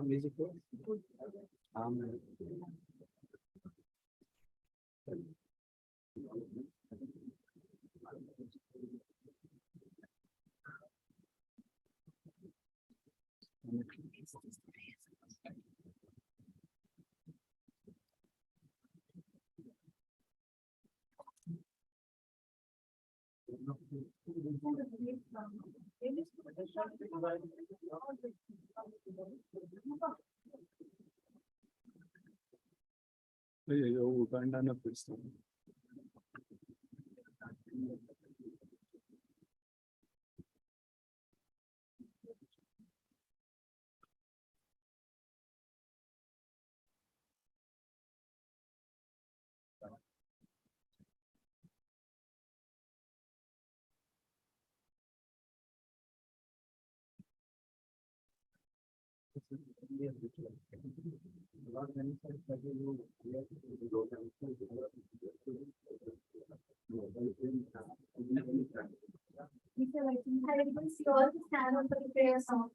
music. అయ్యో Uganda పిలుస్తాను. Stand up for the prayer song.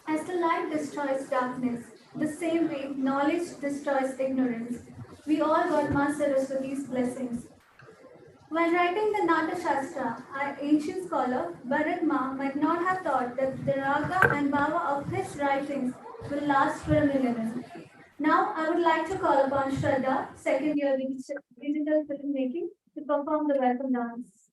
As the light destroys darkness, the same way knowledge destroys ignorance. We all got Ma Saraswati's blessings. While writing the Nata Shastra, our ancient scholar Bharat Ma might not have thought that the raga and bhava of his writings will last for a millennium. Now, I would like to call upon Shraddha, second year digital filmmaking, to perform the welcome dance.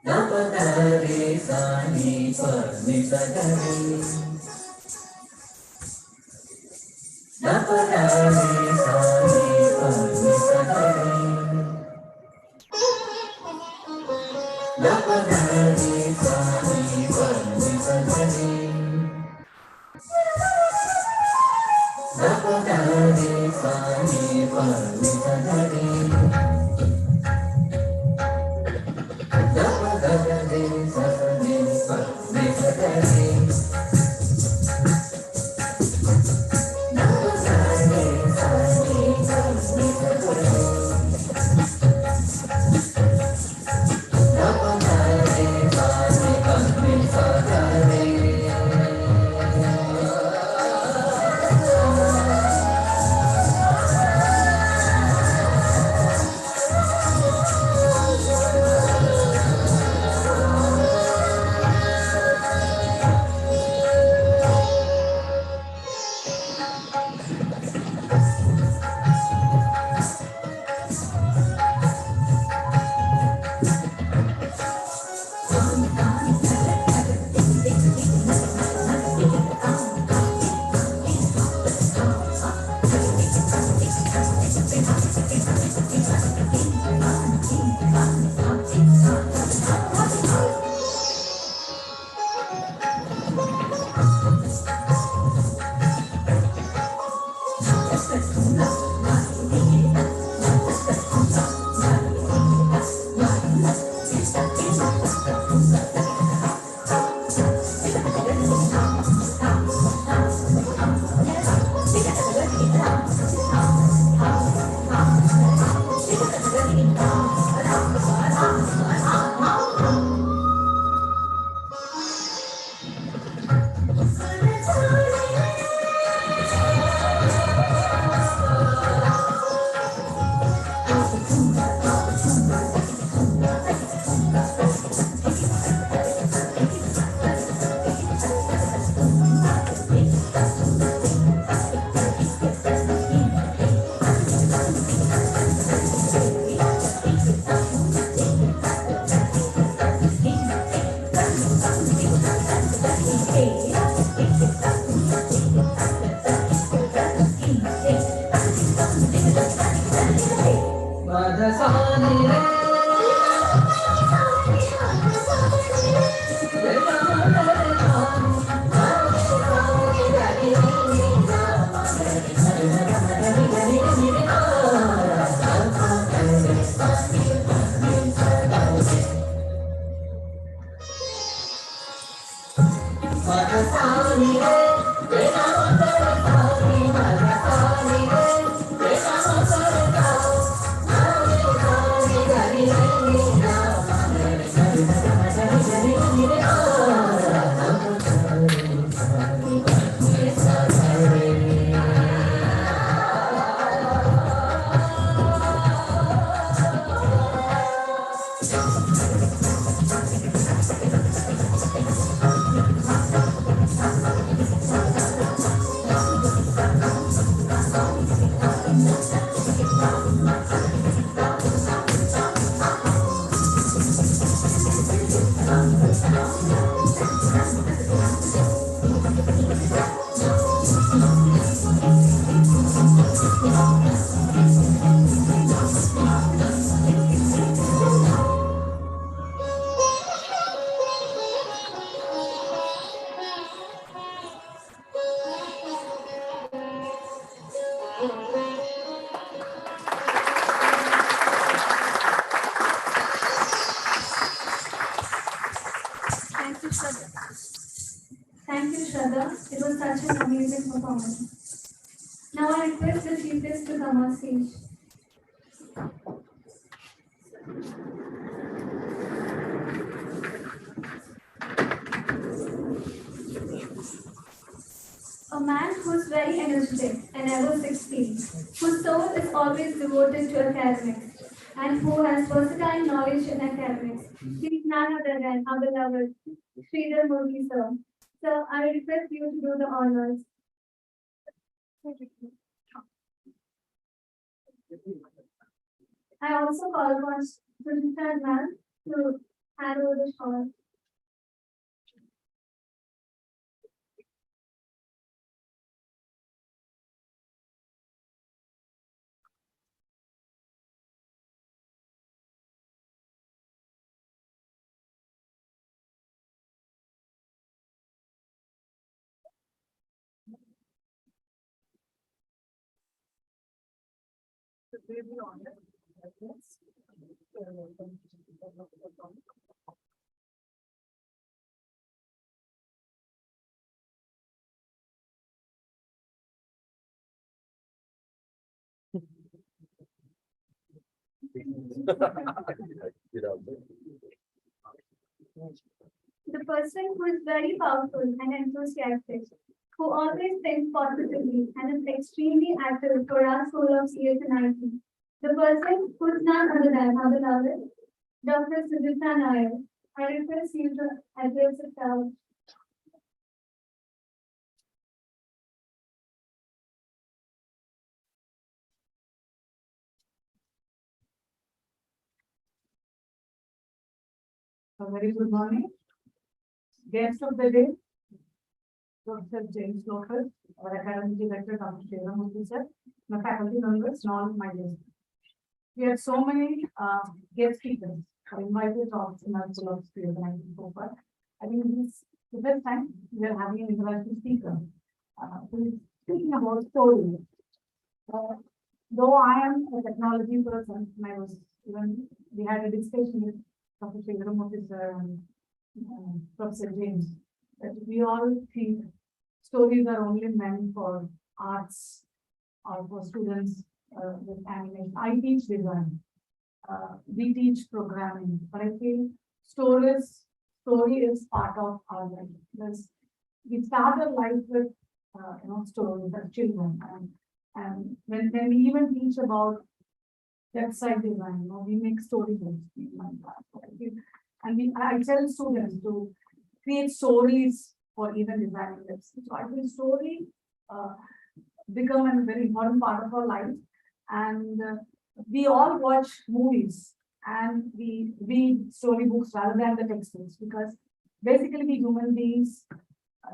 Napa ni pa ni sa ga re da pa da ni sa ni pa ni sa ga re da pa da ni sa ni pa ni sa ga re da pa da ni sa ni pa ni sa ga re da pa da ni sa ni pa ni sa ga re Thank you, Shraddha. Thank you, Shraddha. It was such an amazing performance. Now I request the chief guest to come on stage. A man who's very energetic and ever 16, whose soul is always devoted to academics, and who has versatile knowledge in academics. He is none other than our beloved Sridhar Murthy sir. So I request you to do the honors. I also call upon Sujita ma'am to hand over the shawl. be honest. Yes. The person who is very powerful and enthusiastic, who always thinks positively and is extremely active for our soul of CS&IT. The person who is none other than our beloved Dr. Sujita Nair. I request you to address the crowd. A very good morning. Guest of the day, Professor James Lopez, our academic director, Dr. Shivam sir, my faculty members, and all my guests. We have so many guest speakers or invited talks in our philosophy of so far. I think this is the first time we are having an international speaker who is speaking about stories. Though I am a technology person, and I was even we had a discussion with Dr. Shivam and Professor James, that we all think stories are only meant for arts or for students with animation. I teach design. We teach programming, but I feel story is part of our life. Because we start our life with stories as children, and when we even teach about website design, we make storybooks. And I tell students to create stories for even designing websites. So I think story become a very important part of our life. And we all watch movies and we read storybooks rather than the textbooks, because basically we human beings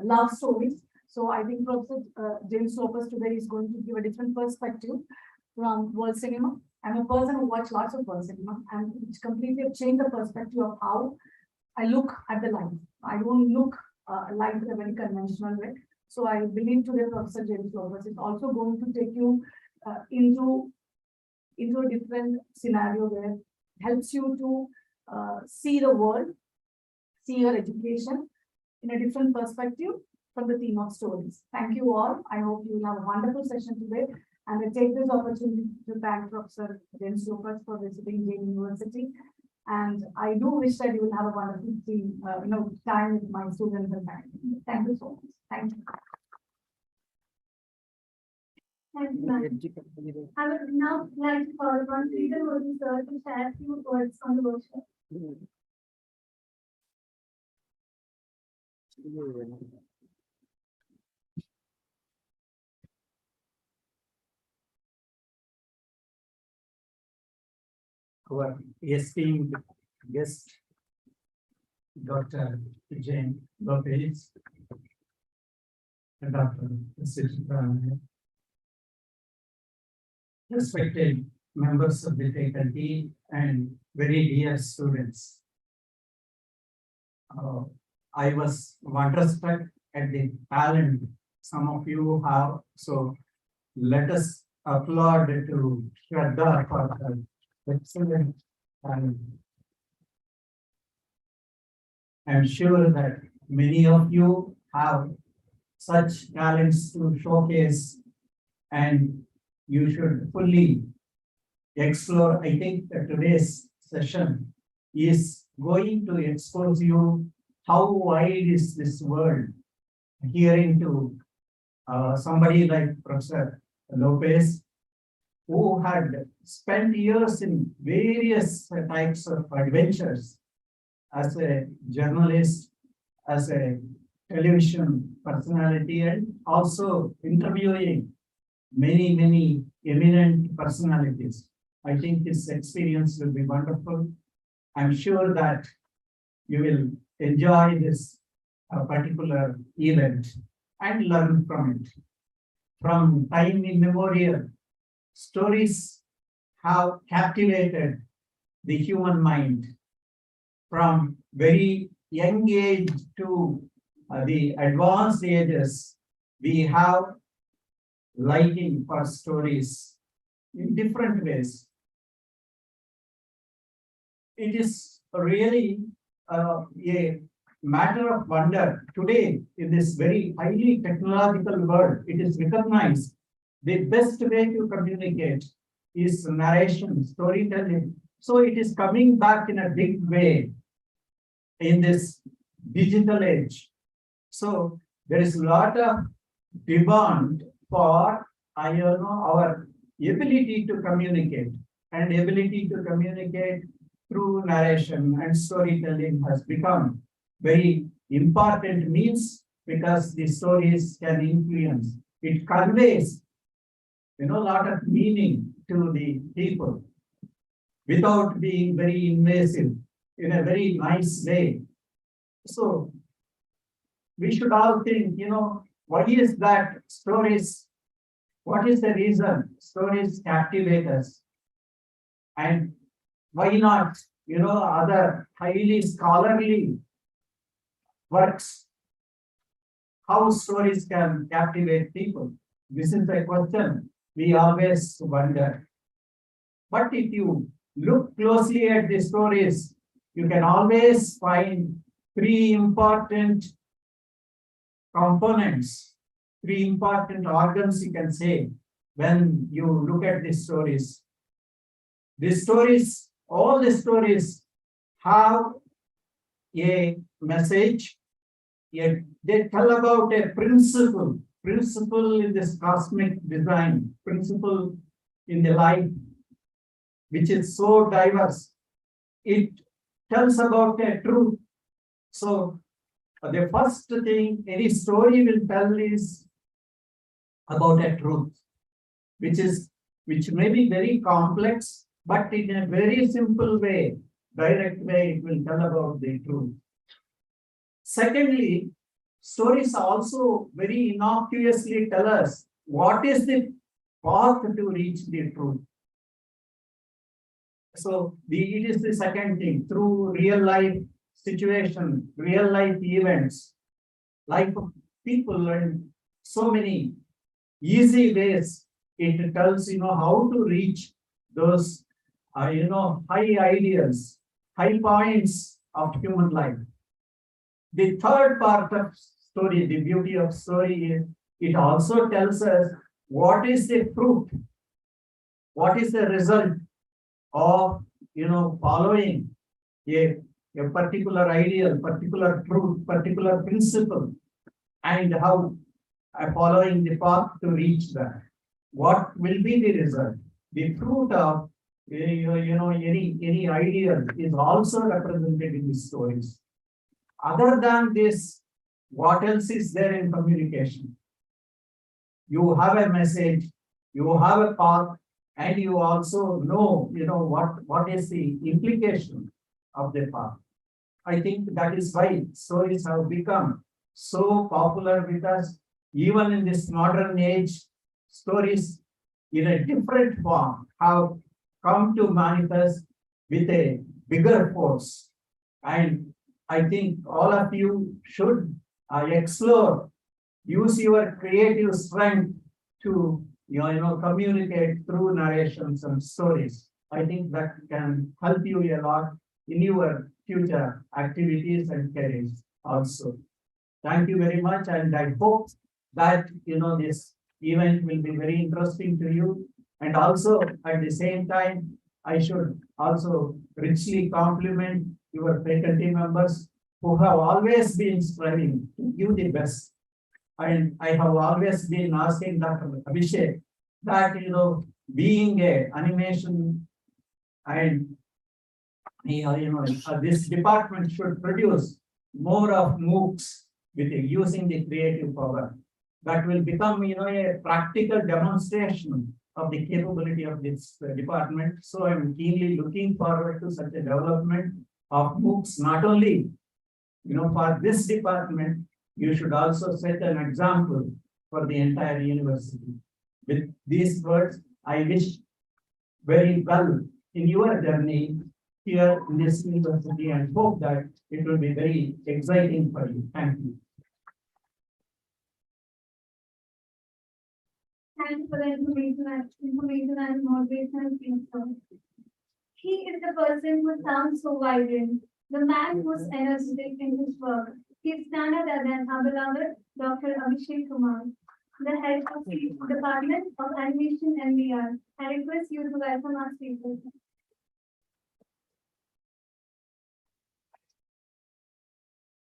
love stories. So I think Professor James Lopez today is going to give a different perspective from world cinema. I'm a person who watches lots of world cinema, and it's completely changed the perspective of how I look at the life. I don't look life in a very conventional way. So I believe today Professor James Lopez is also going to take you into a different scenario where it helps you to see the world, see your education in a different perspective from the theme of stories. Thank you all. I hope you will have a wonderful session today. And I take this opportunity to thank Professor James Lopez for visiting Yale University. And I do wish that you will have a wonderful time with my students and faculty. Thank you so much. Thank you. Thank you, ma'am. I would now like to call upon Peter Modi sir to share a few words on the workshop. Our esteemed guest, Dr. James Lopez, and Dr. Sujita, respected members of the faculty and very dear students. I was wonderstruck at the talent some of you have, so let us applaud to Shraddha for her excellent talent. I'm sure that many of you have such talents to showcase, and you should fully explore. I think that today's session is going to expose you how wide is this world. Hearing to somebody like Professor Lopez, who had spent years in various types of adventures as a journalist, as a television personality, and also interviewing many eminent personalities. I think this experience will be wonderful. I'm sure that you will enjoy this particular event and learn from it. From time immemorial, stories have captivated the human mind. From very young age to the advanced ages, we have liking for stories. in different ways. It is really a matter of wonder. Today, in this very highly technological world, it is recognized the best way to communicate is narration, storytelling. So it is coming back in a big way in this digital age. So there is a lot of demand for our ability to communicate, and ability to communicate through narration and storytelling has become very important means, because the stories can influence. It conveys a lot of meaning to the people without being very invasive, in a very nice way. So we should all think, why is that stories, what is the reason stories captivate us? And why not, other highly scholarly works, how stories can captivate people? This is the question we always wonder. But if you look closely at the stories, you can always find three important components, three important organs, you can say, when you look at these stories. These stories, all the stories have a message. They tell about a principle in this cosmic design, principle in the life, which is so diverse. It tells about a truth. So the first thing any story will tell is about a truth, which may be very complex, but in a very simple way, direct way, it will tell about the truth. Secondly, stories also very innocuously tell us what is the path to reach the truth. So it is the second thing, through real life situation, real life events, life of people, and so many easy ways it tells how to reach those high ideals, high points of human life. The third part of story, the beauty of story, is it also tells us what is the fruit, what is the result of following a particular ideal, particular truth, particular principle, and how following the path to reach that. What will be the result? The fruit of any ideal is also represented in the stories. Other than this, what else is there in communication? You have a message, you have a path, and you also know, what is the implication of the path. I think that is why stories have become so popular with us. Even in this modern age, stories in a different form have come to manifest with a bigger force. And I think all of you should explore, use your creative strength to communicate through narrations and stories. I think that can help you a lot in your future activities and careers also. Thank you very much, and I hope that this event will be very interesting to you. And also at the same time, I should also richly compliment your faculty members who have always been striving to give the best. And I have always been asking Dr. Abhishek that being a animation and this department should produce more of MOOCs with using the creative power. That will become a practical demonstration of the capability of this department. So I'm keenly looking forward to such a development of MOOCs, not only for this department. You should also set an example for the entire university. With these words, I wish very well in your journey here in this university, and hope that it will be very exciting for you. Thank you. Thank you for the information and motivational speaker. He is the person who sounds so vibrant, the man who's energetic in his work. He is none other than our beloved Dr. Abhishek Kumar, the head of the Department of Animation and VR. I request you to welcome our speaker.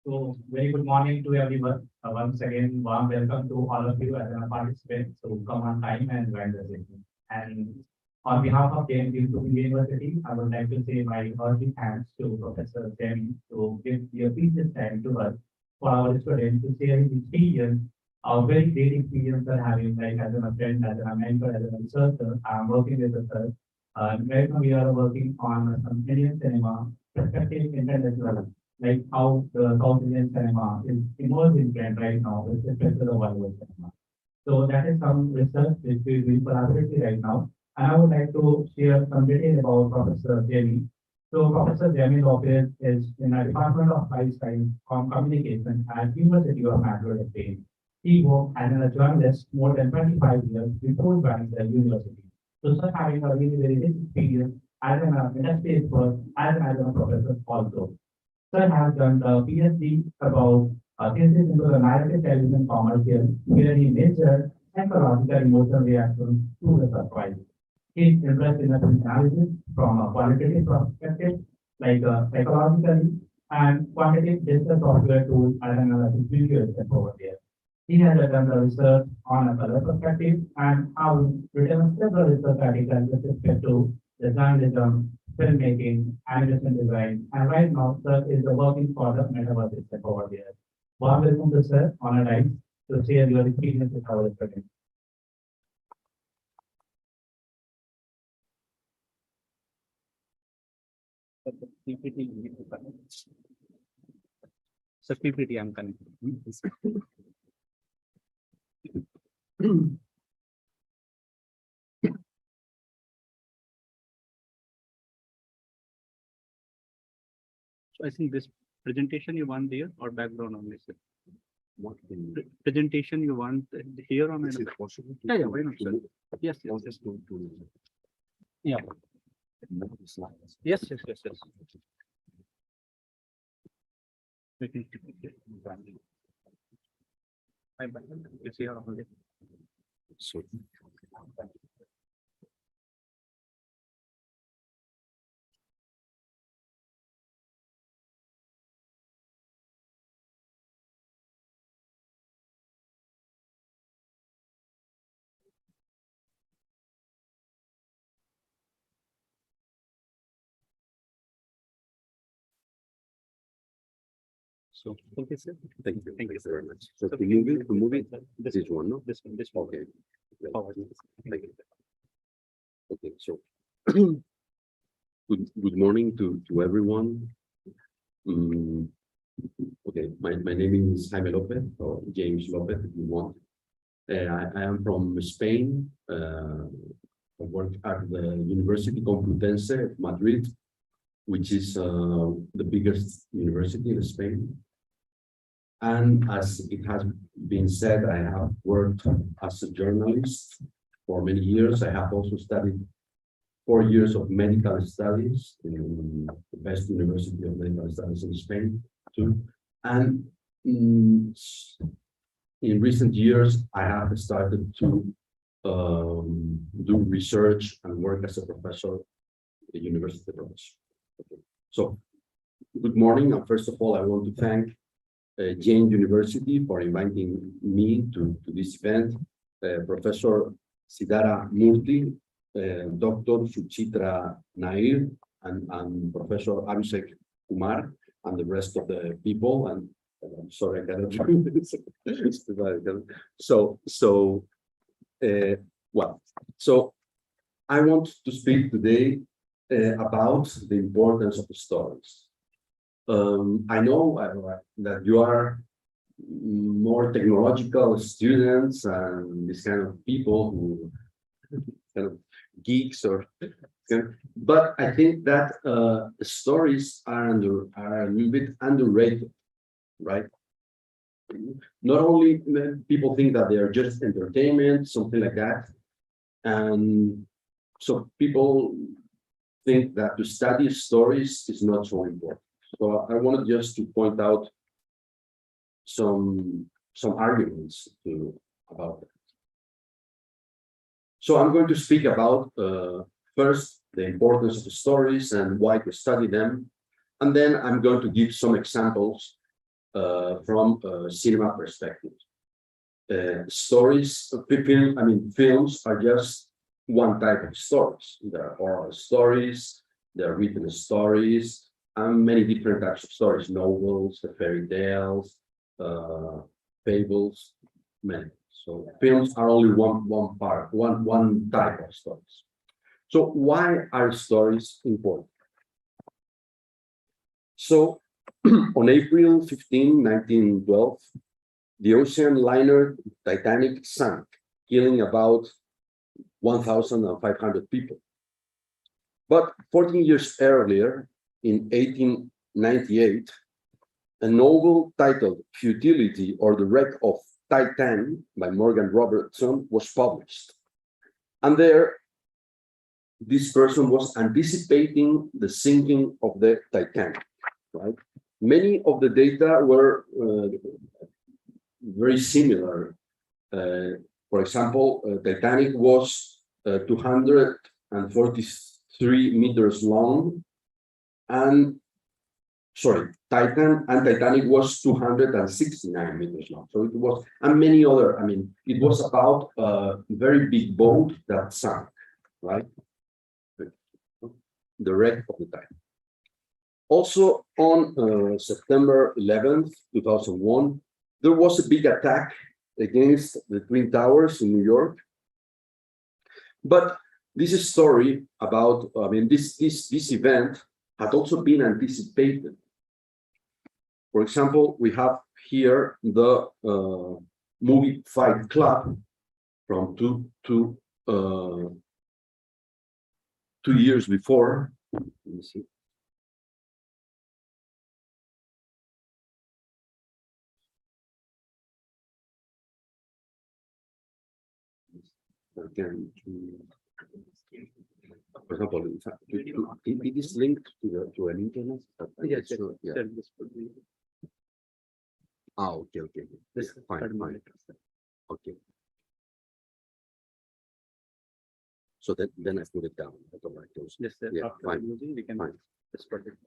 So very good morning to everyone. Once again, warm welcome to all of you as a participant. So come on time and join the session. And on behalf of JMU University, I would like to say my early thanks to Professor Jamie to give the precious time to us for our students to share his experience, a very great experience they're having, like as a friend, as a mentor, as a researcher. I'm working with the sir. Right now we are working on some Indian cinema perspective international, like how the South Indian cinema is emerging trend right now with respect to the Bollywood cinema. So that is some research which we will collaborate right now. And I would like to share some detail about Professor Jamie. So Professor Jamie Lopez is in the Department of Life Science Communication at University of Madrid, Spain. He worked as a journalist more than 25 years before joining the university. So sir having a really very rich experience as an industry expert, as a professor also. Sir has done the PhD about thesis into the narrative television commercial, where he measured psychological emotional reactions to the surprise. His interest in the analysis from a qualitative perspective, like psychologically, and quantitative digital software tools and analysis visual over there. He has done the research on a color perspective and how written several research articles with respect to design, filmmaking, animation design, and right now, sir is working for the metaverse system over there. Warm welcome to sir on a line to share your experience with our students. PPT. So PPT I'm connecting. So I think this presentation you want there or background only, sir? What Presentation you want here or is it possible? Yeah, why not, sir? Yes, I'll yes, just go to. yeah, Move the slides. yes. We can it's here only. So. So, okay, sir. Thank you. Thank you, sir. very much. So So to we move can it, to move it, This this one, no? This one. Okay. Great. Forward. Thank you. Okay, so. Good morning to everyone. Okay, my name is Jaime Lopez, or James Lopez, if you want. I am from Spain. I work at the University Complutense of Madrid, which is the biggest university in Spain. And as it has been said, I have worked as a journalist for many years. I have also studied 4 years of medical studies in the best university of medical studies in Spain, too. And in recent years, I have started to do research and work as a professor at the university professor. Okay. So, good morning. And first of all, I want to thank Jane University for inviting me to this event. Professor Sidara Murthy, Dr. Suchitra Nair, and Professor Abhishek Kumar, and the rest of the people. And I'm sorry, I cannot read this. So I want to speak today about the importance of the stories. I know that you are more technological students and this kind of people who kind of geeks but I think that stories are a little bit underrated, right? not only people think that they are just entertainment, something like that. And so people think that to study stories is not so important. So I wanted just to point out some arguments about that. So I'm going to speak about first the importance of the stories and why to study them, and then I'm going to give some examples from a cinema perspective. Stories, films are just one type of stories. There are oral stories, there are written stories, and many different types of stories, novels, fairy tales, fables, many. So films are only one type of stories. So why are stories important? So on April 15, 1912, the ocean liner Titanic sank, killing about 1,500 people. But 14 years earlier, in 1898, a novel titled Futility or the Wreck of Titan by Morgan Robertson was published. And there, this person was anticipating the sinking of the Titanic, right? Many of the data were very similar. For example, Titanic was 243 meters long, and Titan and Titanic was 269 meters long. So it was, and many other, it was about a very big boat that sank, right? The wreck of the Titan. Also on September 11th, 2001, there was a big attack against the Twin Towers in New York. But this story about, this event had also been anticipated. For example, we have here the movie Fight Club from two years before. Let me see. Again, for example, it is linked to an internet. Yes, Sure, yeah. this could be Okay. This is fine. Okay. So then I put it down. Yes, sir. Yeah, After fine. using, we can Fine. just project.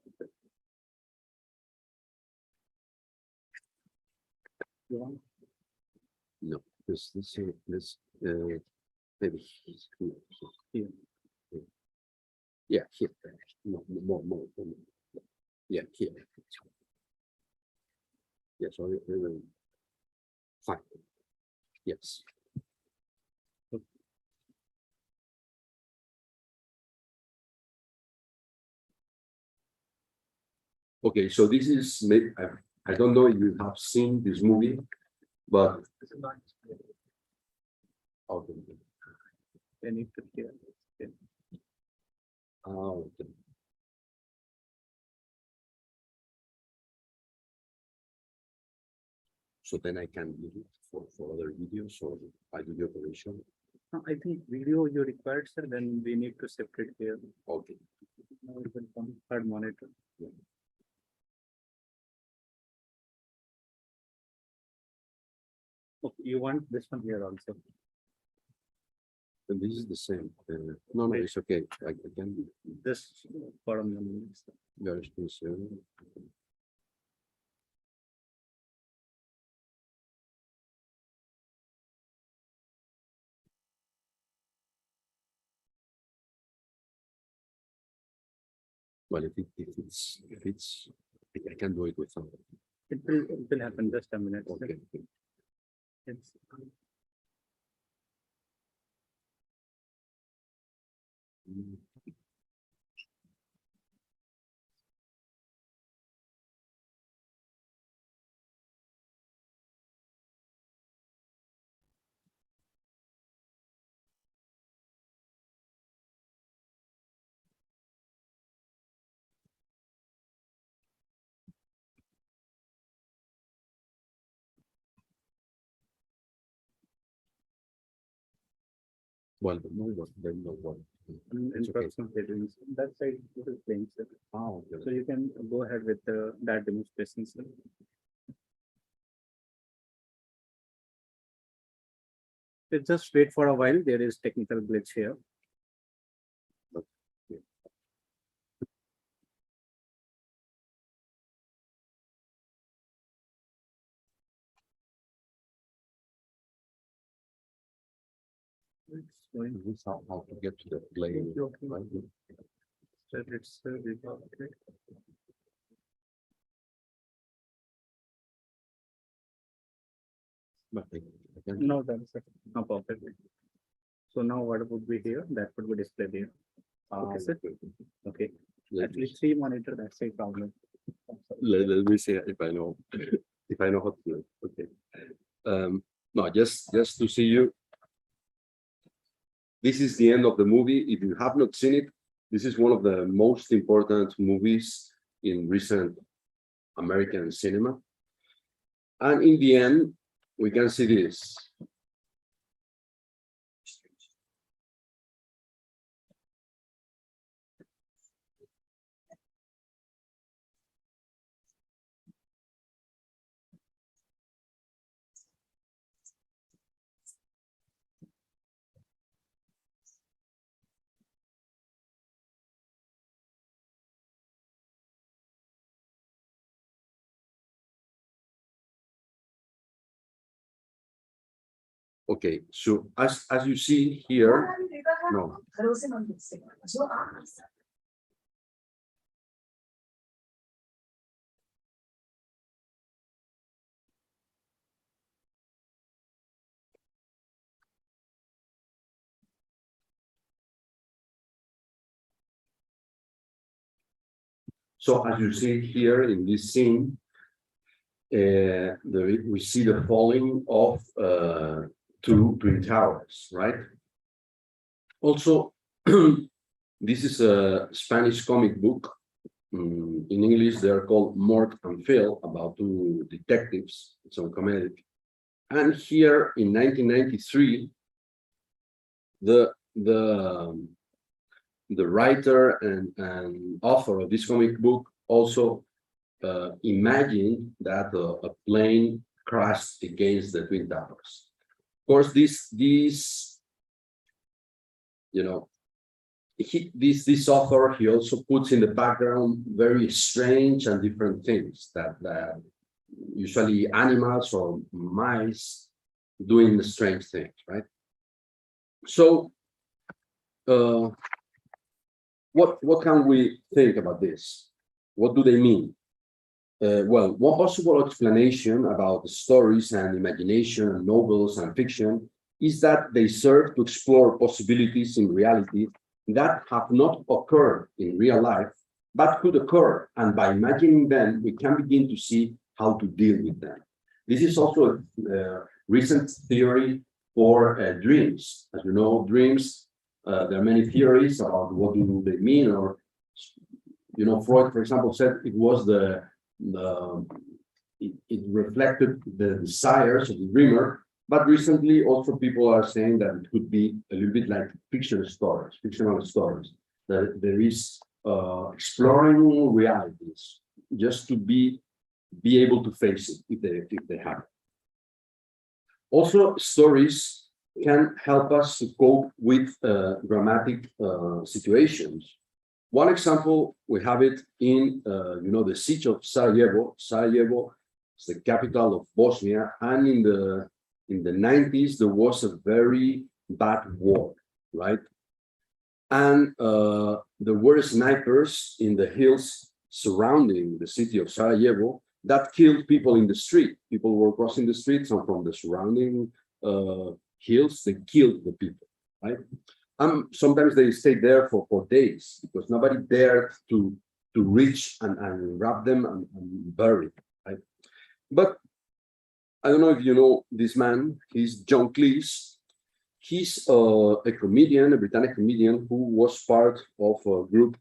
You want? No, this maybe Here. yeah, here. No, more. Yeah, here. Yes, fine. Yes. Okay, so this is maybe I don't know if you have seen this movie, but okay. Then you could hear. Okay. Okay. So then I can use it for other videos, or I do the operation. I think video you required, sir, then we need to separate here. Okay. Now we will come third monitor. Yeah. Okay, you want this one here also. And this is the same. No, it's okay. I can. This bottom. Very sincere. Well, if it's, I can do it without. It will happen. Just a minute. Okay. It's, Well, they know what. In It's okay. person, they're doing that side. This is playing, sir. Oh, So you can go ahead with that demonstration, sir. Just wait for a while. There is technical glitch here. It's going. This how to get to the play. Okay. Right? So it's okay. But No, that's not perfect. So now what would be here? That would be displayed here. Okay, sir. Okay. Actually, 3 monitor. That's a problem. Let me see if I know if I know how to do it. Okay. No, just to see you. This is the end of the movie. If you have not seen it, this is one of the most important movies in recent American cinema. And in the end, we can see this. Okay, so as you see here, no, so as you see here in this scene, we see the falling of two twin towers, right? Also, this is a Spanish comic book. In English, they're called Mort and Phil, about two detectives. It's on comedic. And here in 1993, the writer and author of this comic book also imagined that a plane crashed against the twin towers. Of course, this you know, this author, he also puts in the background very strange and different things that usually animals or mice doing the strange things, right? So what can we think about this? What do they mean? Well, one possible explanation about the stories and imagination and novels and fiction is that they serve to explore possibilities in reality that have not occurred in real life, but could occur. And by imagining them, we can begin to see how to deal with them. This is also a recent theory for dreams. As you know, dreams, there are many theories about what do they mean, or, Freud, for example, said it was it reflected the desires of the dreamer. But recently, also people are saying that it could be a little bit like fictional stories, that there is exploring realities just to be able to face it if they have it. Also, stories can help us to cope with dramatic situations. One example, we have it in the siege of Sarajevo. Sarajevo is the capital of Bosnia, and in the 90s, there was a very bad war, right? And there were snipers in the hills surrounding the city of Sarajevo that killed people in the street. People were crossing the streets, and from the surrounding hills, they killed the people, right? Sometimes they stayed there for days because nobody dared to reach and grab them and bury them, right? But I don't know if you know this man. He's John Cleese. He's a comedian, a Britannic comedian who was part of a group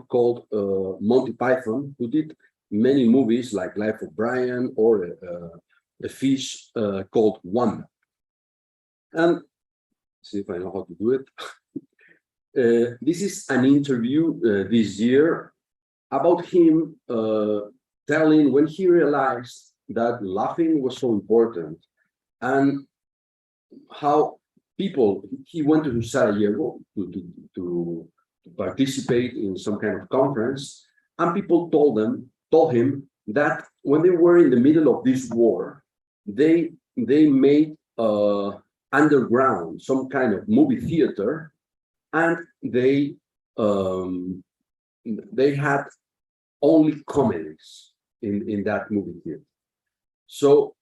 called Monty Python, who did many movies like Life of Brian or a fish called Wanda. And See if I know how to do it. This is an interview this year about him telling when he realized that laughing was so important, and how people, he went to Sarajevo to participate in some kind of conference, and people told him that when they were in the middle of this war, they made underground some kind of movie theater, and they had only comedies in that movie theater. So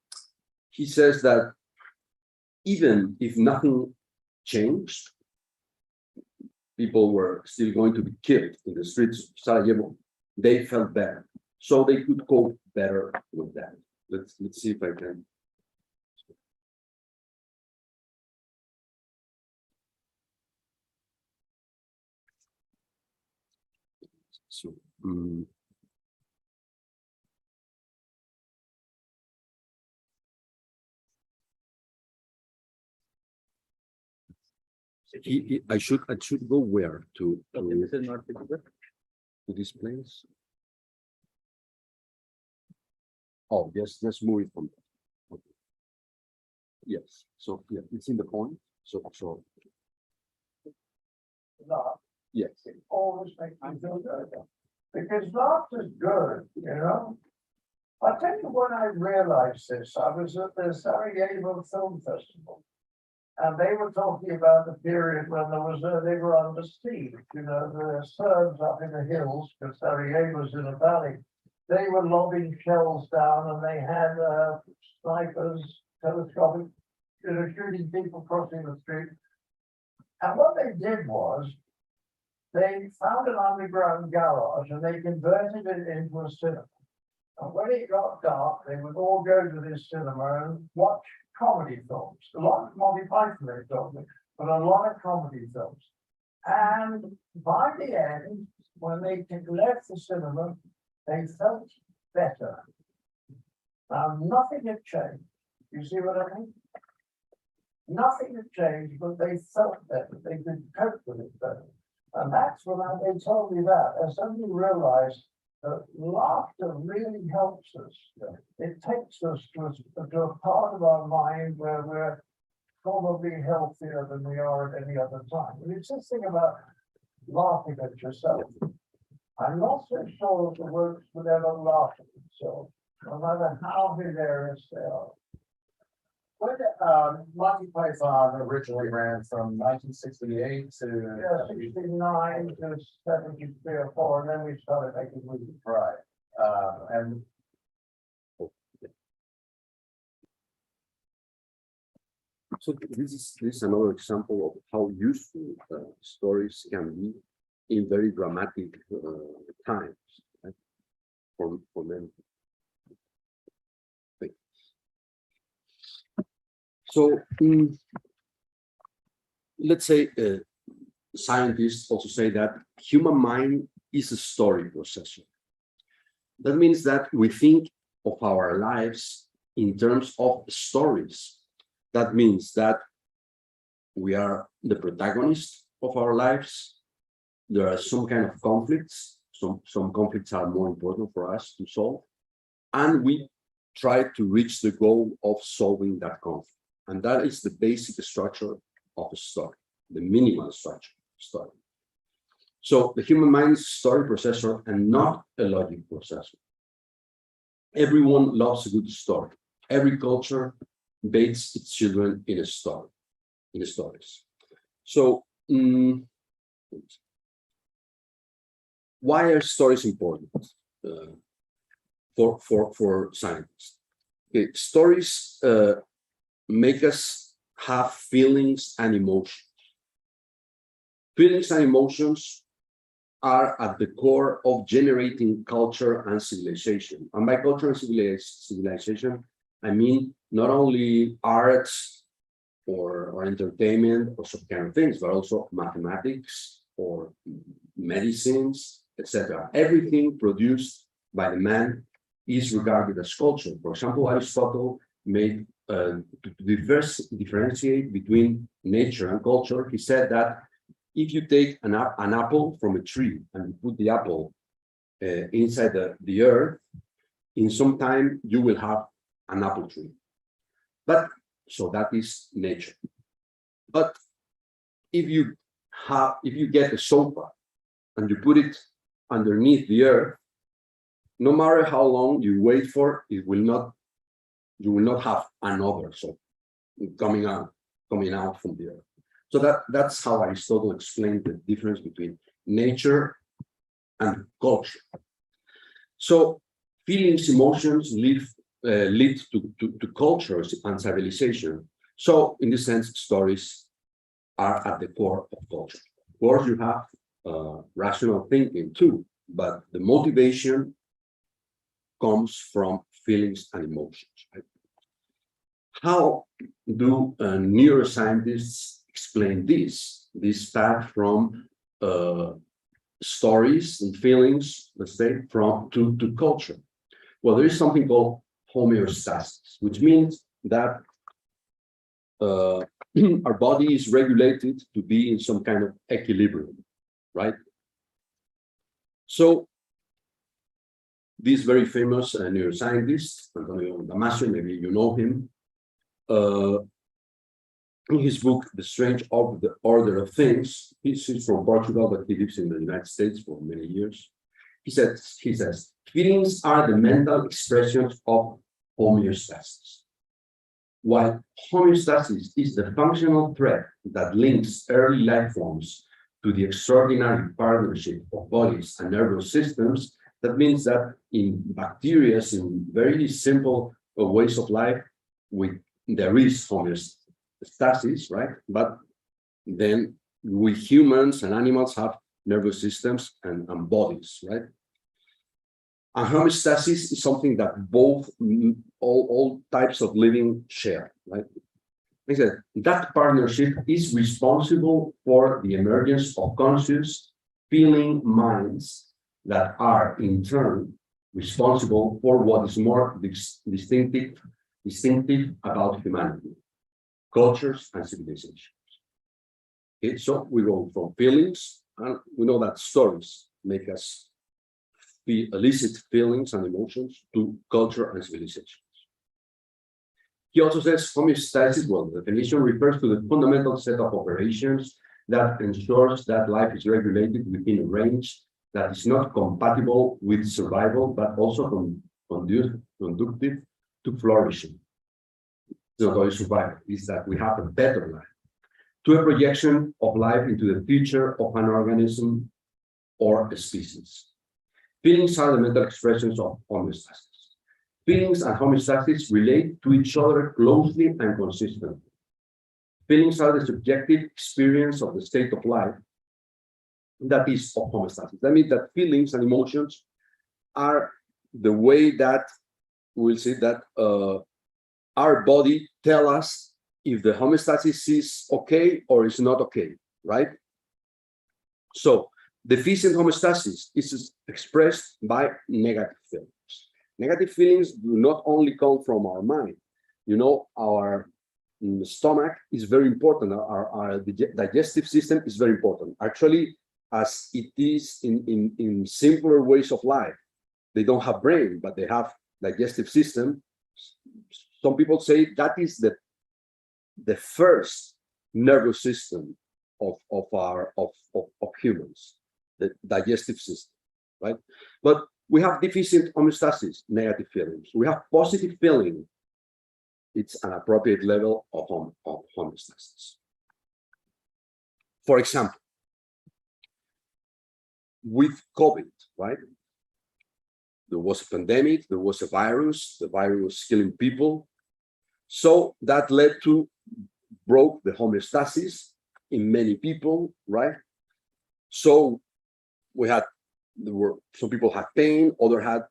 he says that even if nothing changed, people were still going to be killed in the streets of Sarajevo, they felt better. So they could cope better with that. Let's see if I can. So, I should go where to Okay, this is not visible. to this place. Oh, yes, let's move it from there. Okay. Yes, so yeah, it's in the point. So yes. It always makes me feel good. Because laughter's good, you know? I tell you when I realized this, I was at the Sarajevo Film Festival. And they were talking about the period when they were under siege, you know, the Serbs up in the hills, because Sarajevo's in a valley. They were lobbing shells down and they had snipers, telescopic, you know, shooting people crossing the street. And what they did was, they found an underground garage and they converted it into a cinema. And when it got dark, they would all go to this cinema and watch comedy films. A lot of Monty Python they told me, but a lot of comedy films. And by the end, when they left the cinema, they felt better. Now, nothing had changed. You see what I mean? Nothing had changed, but they felt better. They could cope with it better. And that's when they told me that. I suddenly realized that laughter really helps us. It takes us to a part of our mind where we're probably healthier than we are at any other time. And it's this thing about laughing at yourself. I'm not so sure that the works would ever laugh at themselves, no matter how hilarious they are. When Monty Python originally ran from 1968 to 69 to 73 or 4, and then we started making movies. right, and So this is another example of how useful stories can be in very dramatic times, right? for many things. So let's say scientists also say that human mind is a story processor. That means that we think of our lives in terms of stories. That means that we are the protagonist of our lives. There are some kind of conflicts. Some conflicts are more important for us to solve. And we try to reach the goal of solving that conflict. And that is the basic structure of a story, the minimal structure of a story. So the human mind is a story processor and not a logic processor. Everyone loves a good story. Every culture bathes its children in a story, in the stories. So why are stories important for scientists? Okay, stories make us have feelings and emotions. Feelings and emotions are at the core of generating culture and civilization. And by culture and civilization, I mean not only arts or entertainment or some kind of things, but also mathematics or medicines, etc. Everything produced by the man is regarded as culture. For example, Aristotle made differentiate between nature and culture, he said that if you take an apple from a tree and you put the apple inside the earth, in some time you will have an apple tree. But so that is nature. But if you get a sofa and you put it underneath the earth, no matter how long you wait for, you will not have another sofa coming out from the earth. So that's how Aristotle explained the difference between nature and culture. So feelings, emotions lead to cultures and civilization. So in this sense, stories are at the core of culture. Of course, you have rational thinking too, but the motivation comes from feelings and emotions. Right? How do neuroscientists explain this path from stories and feelings, let's say, to culture? Well, there is something called homeostasis, which means that our body is regulated to be in some kind of equilibrium, right? So this very famous neuroscientist, Antonio Damasio, maybe you know him, in his book, The Strange Order of Things, he's from Portugal, but he lives in the United States for many years. He says, feelings are the mental expressions of homeostasis. While homeostasis is the functional thread that links early life forms to the extraordinary partnership of bodies and nervous systems, that means that in bacteria, in very simple ways of life, there is homeostasis, right? But then we humans and animals have nervous systems and bodies, right? And homeostasis is something that all types of living share, right? Like I said, that partnership is responsible for the emergence of conscious feeling minds that are in turn responsible for what is more distinctive about humanity, cultures and civilizations. Okay, so we go from feelings, and we know that stories make us elicit feelings and emotions, to culture and civilizations. He also says homeostasis, well, the definition refers to the fundamental set of operations that ensures that life is regulated within a range that is not compatible with survival, but also conducive to flourishing. It's not only survival, it's that we have a better life, to a projection of life into the future of an organism or a species. Feelings are the mental expressions of homeostasis. Feelings and homeostasis relate to each other closely and consistently. Feelings are the subjective experience of the state of life that is of homeostasis. That means that feelings and emotions are the way that we'll see that our body tell us if the homeostasis is okay or is not okay, right? So deficient homeostasis is expressed by negative feelings. Negative feelings do not only come from our mind. You know, our stomach is very important. Our digestive system is very important. Actually, as it is in simpler ways of life, they don't have brain, but they have digestive system. Some people say that is the first nervous system of humans, the digestive system, right? But we have deficient homeostasis, negative feelings. We have positive feeling. It's an appropriate level of homeostasis. For example, with COVID, right? There was a pandemic, there was a virus, the virus was killing people. So that led to broke the homeostasis in many people, right? So some people had pain, others had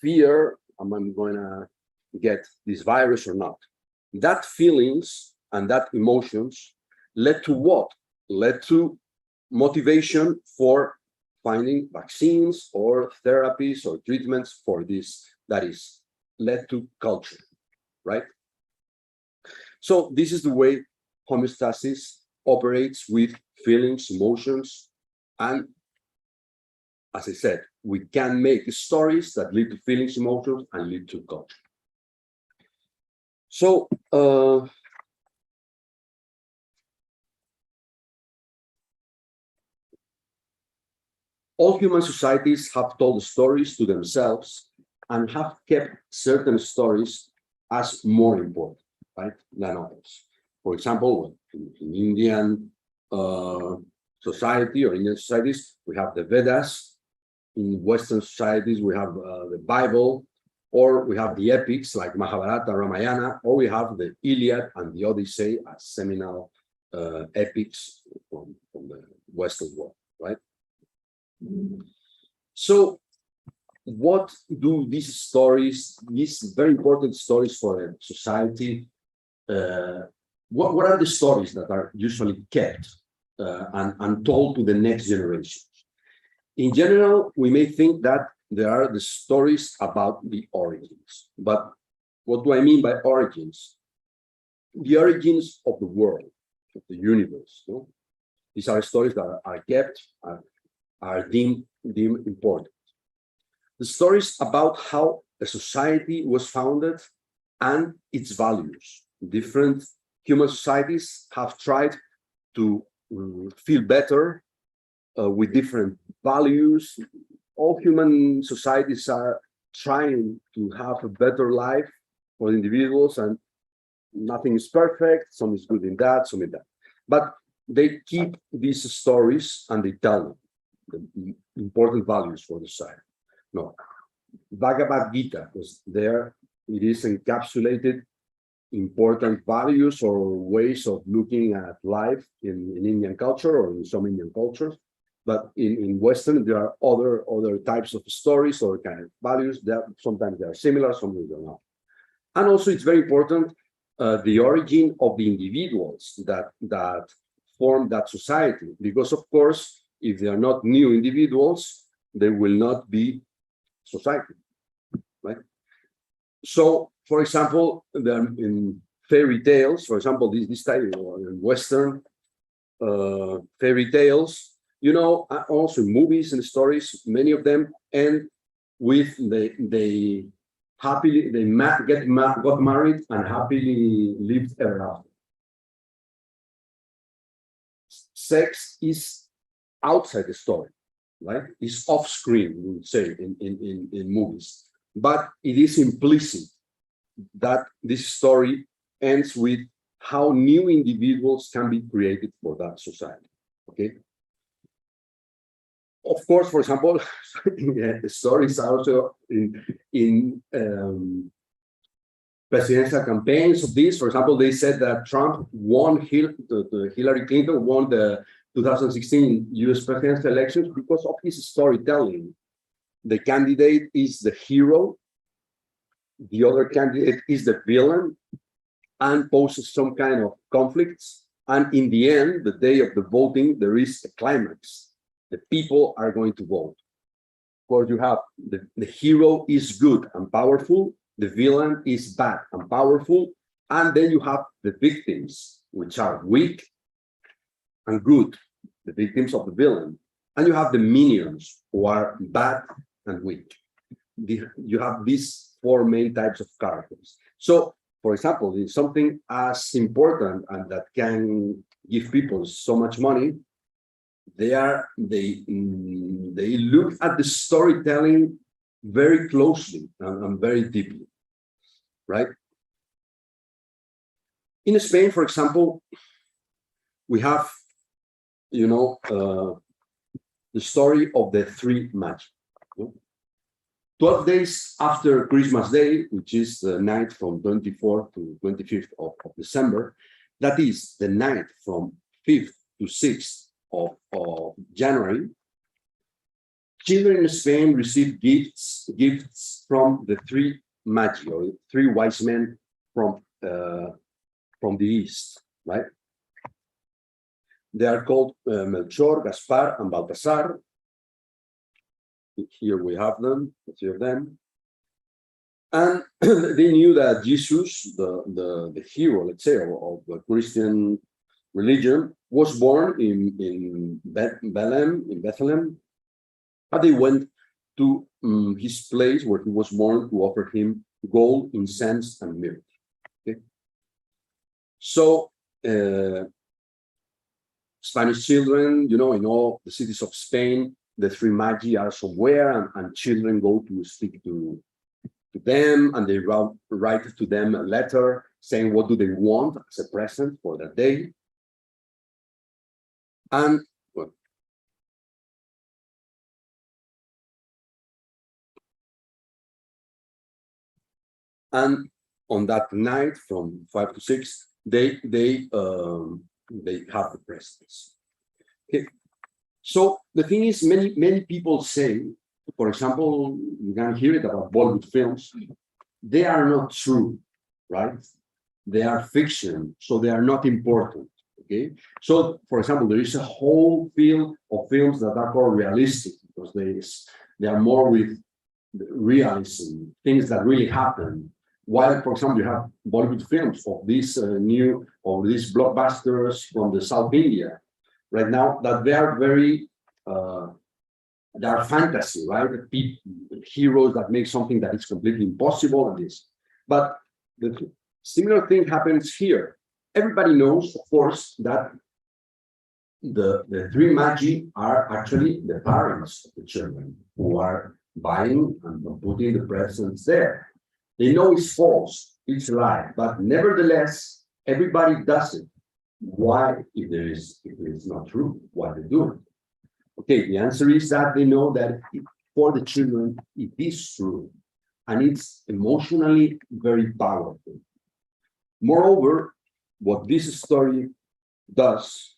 fear, am I going to get this virus or not? That feelings and that emotions led to what? Led to motivation for finding vaccines or therapies or treatments for this. That is led to culture, right? So this is the way homeostasis operates with feelings, emotions, and as I said, we can make stories that lead to feelings, emotions, and lead to culture. So all human societies have told stories to themselves and have kept certain stories as more important, right, than others. For example, in Indian society or Indian societies, we have the Vedas. In Western societies, we have the Bible, or we have the epics like Mahabharata, Ramayana, or we have the Iliad and the Odyssey as seminal epics from the Western world, right? So what do these stories, these very important stories for a society, what are the stories that are usually kept and told to the next generation? In general, we may think that there are the stories about the origins. But what do I mean by origins? The origins of the world, of the universe. No? These are stories that are kept, are deemed important. The stories about how a society was founded and its values. Different human societies have tried to feel better with different values. All human societies are trying to have a better life for individuals, and nothing is perfect. Some is good in that, some in that. But they keep these stories and they tell them the important values for the society. No, Bhagavad Gita was there. It is encapsulated important values or ways of looking at life in Indian culture or in some Indian cultures. But in Western, there are other types of stories or kind of values that sometimes they are similar, sometimes they're not. And also, it's very important the origin of the individuals that form that society, because of course, if they are not new individuals, they will not be society, right? So, for example, in fairy tales, for example, this type in Western fairy tales. You know, also movies and stories, many of them end with they happily got married and happily lived ever after. Sex is outside the story, right? It's off screen, we would say in movies, but it is implicit that this story ends with how new individuals can be created for that society. Okay. Of course, for example, stories also in presidential campaigns of this. For example, they said that Trump won, Hillary Clinton won the 2016 US presidential elections because of his storytelling. The candidate is the hero, the other candidate is the villain, and poses some kind of conflicts. And in the end, the day of the voting, there is a climax. The people are going to vote. Of course, you have the hero is good and powerful, the villain is bad and powerful, and then you have the victims, which are weak and good, the victims of the villain. And you have the minions, who are bad and weak. You have these four main types of characters. So, for example, in something as important and that can give people so much money, they look at the storytelling very closely and very deeply, right? In Spain, for example, we have, the story of the three magi. 12 days after Christmas Day, which is the night from 24th to 25th of December, that is the night from 5th to 6th of January, children in Spain receive gifts from the three magi, or three wise men from the east, right? They are called Melchor, Gaspar, and Baltasar. Here we have them, the three of them. And they knew that Jesus, the hero, let's say, of the Christian religion, was born in Bethlehem, and they went to his place where he was born to offer him gold, incense, and myrrh. Okay? So Spanish children, in all the cities of Spain, the three magi are somewhere, and children go to speak to them, and they write to them a letter saying what do they want as a present for that day. And on that night from 5 to 6, they have the presents. Okay. So the thing is, many people say, for example, you can hear it about Bollywood films. They are not true, right? They are fiction, so they are not important. Okay. So, for example, there is a whole field of films that are called realistic because they are more with realism, things that really happen. While, for example, you have Bollywood films of these blockbusters from the South India, right now, that they are very, they are fantasy, right? Heroes that make something that is completely impossible and this. But the similar thing happens here. Everybody knows, of course, that the three magi are actually the parents of the children who are buying and putting the presents there. They know it's false, it's a lie, but nevertheless, everybody does it. Why, if it is not true, why they do it? Okay, the answer is that they know that for the children, it is true, and it's emotionally very powerful. Moreover, what this story does,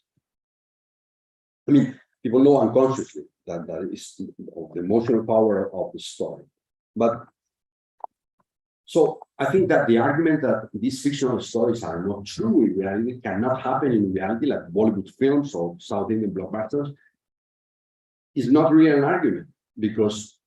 I mean, people know unconsciously that is the emotional power of the story. But so I think that the argument that these fictional stories are not true in reality cannot happen in reality, like Bollywood films or South Indian blockbusters, is not really an argument, because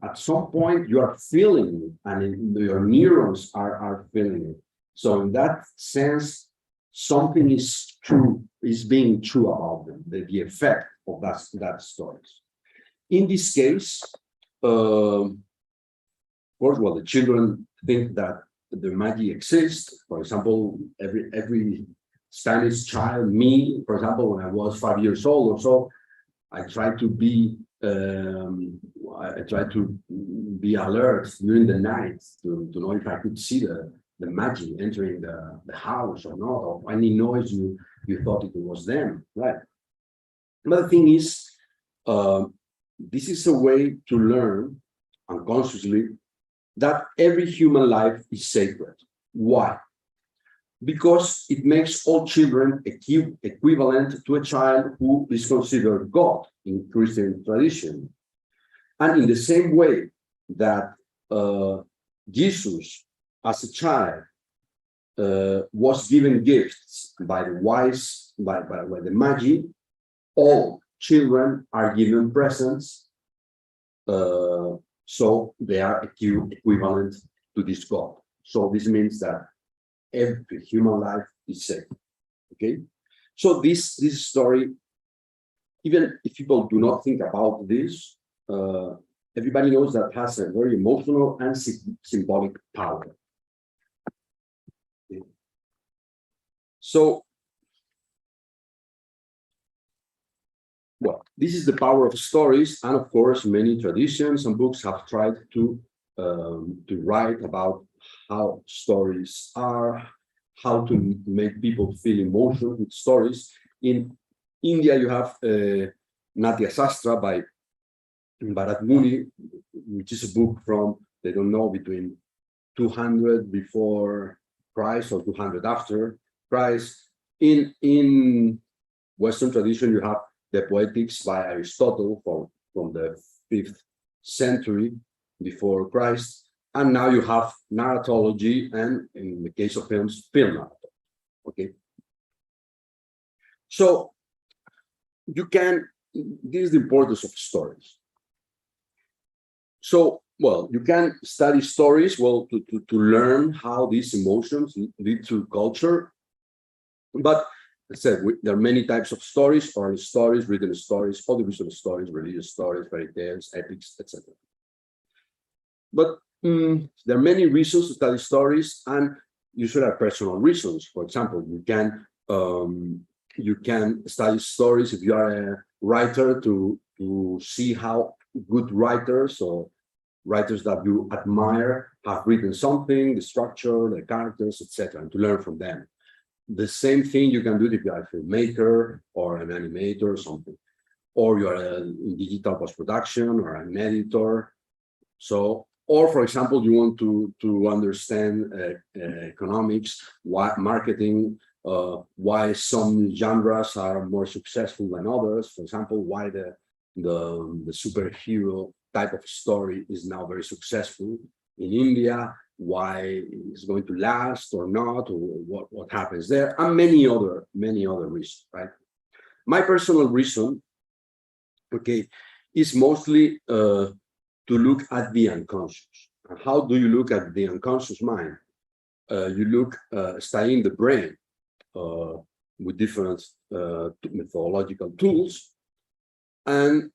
at some point you are feeling it and your neurons are feeling it. So in that sense, something is true, is being true about them, the effect of that stories. In this case, of course, well, the children think that the magic exists. For example, every Spanish child, me, for example, when I was 5 years old or so, I tried to be alert during the night to know if I could see the magic entering the house or not, or any noise you thought it was them, right? Another thing is, this is a way to learn unconsciously that every human life is sacred. Why? Because it makes all children equivalent to a child who is considered God in Christian tradition. And in the same way that Jesus, as a child, was given gifts by the wise, by the Magi, all children are given presents, so they are equivalent to this God. So this means that every human life is sacred. Okay, so this story, even if people do not think about this, everybody knows that has a very emotional and symbolic power. Okay. So, well, this is the power of stories, and of course, many traditions and books have tried to write about how stories are, how to make people feel emotion with stories. In India, you have Natya Sastra by Bharat Muni, which is a book from, they don't know, between 200 before Christ or 200 after Christ. In Western tradition, you have the Poetics by Aristotle from the 5th century before Christ. And now you have narratology, and in the case of films, film narrative. Okay. So this is the importance of stories. So well, you can study stories, well, to learn how these emotions lead to culture. But I said, there are many types of stories: oral stories, written stories, audiovisual stories, religious stories, fairy tales, epics, etc. But there are many reasons to study stories, and usually are personal reasons. For example, you can study stories if you are a writer to see how good writers or writers that you admire have written something, the structure, the characters, etc., and to learn from them. The same thing you can do if you are a filmmaker or an animator or something, or you are in digital post-production or an editor. So, or for example, you want to understand economics, why marketing, why some genres are more successful than others. For example, why the superhero type of story is now very successful in India, why it's going to last or not, or what happens there, and many other reasons, right? My personal reason, okay, is mostly to look at the unconscious. How do you look at the unconscious mind? You look studying the brain with different methodological tools, and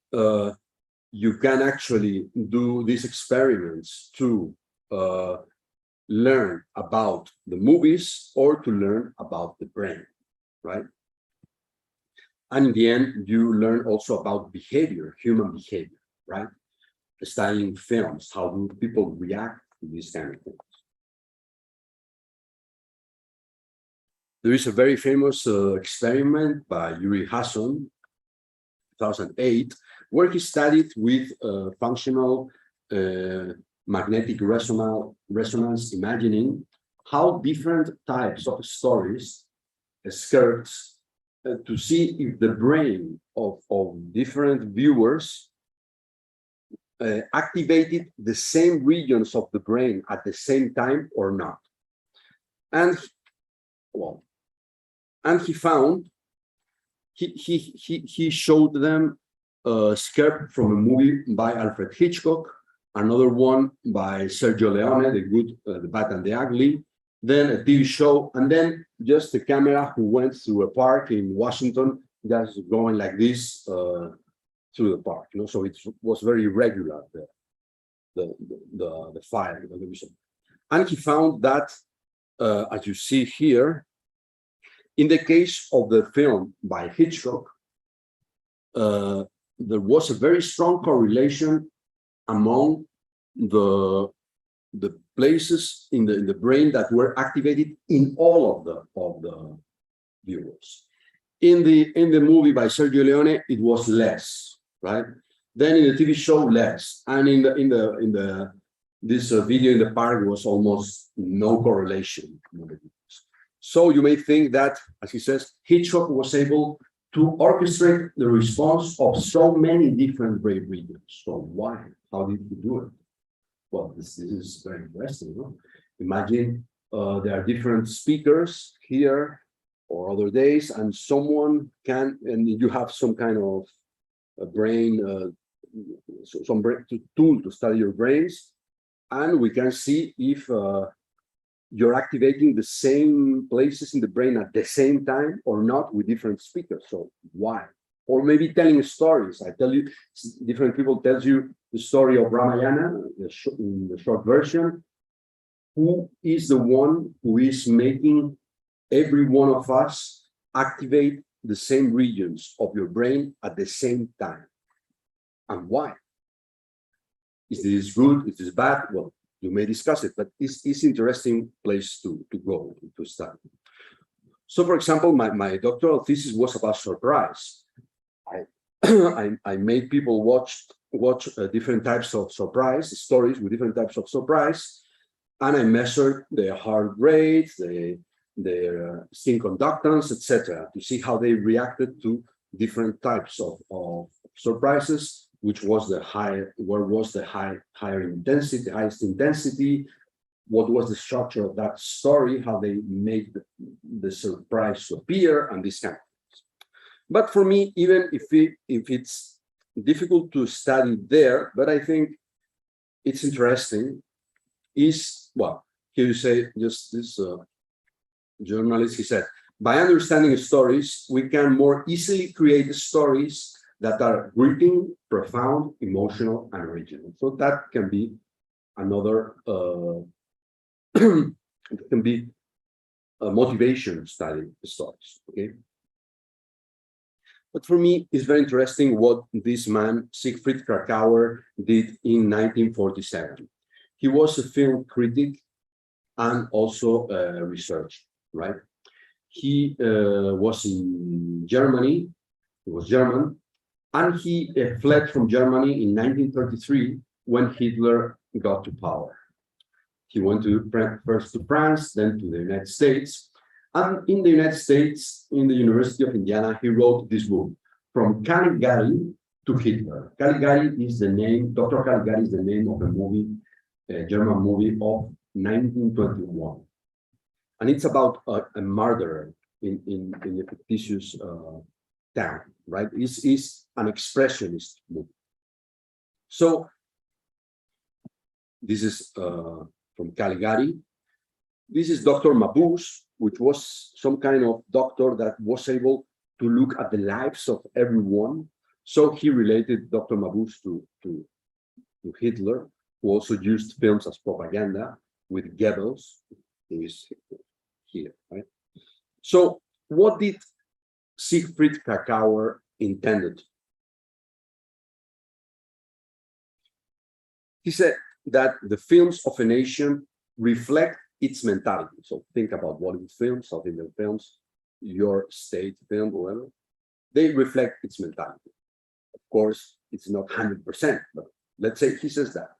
you can actually do these experiments to learn about the movies or to learn about the brain, right? And in the end, you learn also about behavior, human behavior, right? Studying films, how do people react to these kind of things? There is a very famous experiment by Yuri Hasson, 2008, where he studied with functional magnetic resonance imagining how different types of stories, scripts, to see if the brain of different viewers activated the same regions of the brain at the same time or not. And well, and he found he showed them a script from a movie by Alfred Hitchcock, another one by Sergio Leone, The Good, the Bad, and the Ugly, then a TV show, and then just a camera who went through a park in Washington, just going like this through the park. You know, so it was very regular, the file, the television. And he found that, as you see here, in the case of the film by Hitchcock, there was a very strong correlation among the places in the brain that were activated in all of the viewers. In the movie by Sergio Leone, it was less, right? Then in the TV show, less, and in this video in the park was almost no correlation. So you may think that, as he says, Hitchcock was able to orchestrate the response of so many different brain regions. So why? How did he do it? Well, this is very interesting. No? Imagine there are different speakers here or other days, and someone can, and you have some kind of a brain, some brain tool to study your brains, and we can see if you're activating the same places in the brain at the same time or not with different speakers. So why? Or maybe telling stories. I tell you, different people tell you the story of Ramayana, in the short version. Who is the one who is making every one of us activate the same regions of your brain at the same time? And why? Is this good? Is this bad? Well, you may discuss it, but it's interesting place to go to study. So, for example, my doctoral thesis was about surprise. I made people watch different types of surprise stories with different types of surprise, and I measured their heart rate, their skin conductance, etc., to see how they reacted to different types of surprises. Which was the higher? Where was the higher intensity, the highest intensity? What was the structure of that story? How they made the surprise appear, and this kind of things. But for me, even if it's difficult to study there, but I think it's interesting is, well, here you say, just this journalist, he said, by understanding stories, we can more easily create stories that are gripping, profound, emotional, and original. So that can be another, it can be a motivation study stories, okay? But for me, it's very interesting what this man, Siegfried Krakauer, did in 1947. He was a film critic and also a researcher, right? He was in Germany, he was German, and he fled from Germany in 1933 when Hitler got to power. He went first to France, then to the United States. And in the United States, in the University of Indiana, he wrote this book, From Caligari to Hitler. Caligari is the name, Dr. Caligari is the name of a movie, a German movie of 1921. And it's about a murderer in a fictitious town, right? It's an expressionist movie. So this is from Caligari. This is Dr. Mabuse, which was some kind of doctor that was able to look at the lives of everyone. So he related Dr. Mabuse to Hitler, who also used films as propaganda with Goebbels, who is here, right? So what did Siegfried Krakauer intended? He said that the films of a nation reflect its mentality. So think about Bollywood films, South Indian films, your state film, whatever. They reflect its mentality. Of course, it's not 100%, but let's say he says that.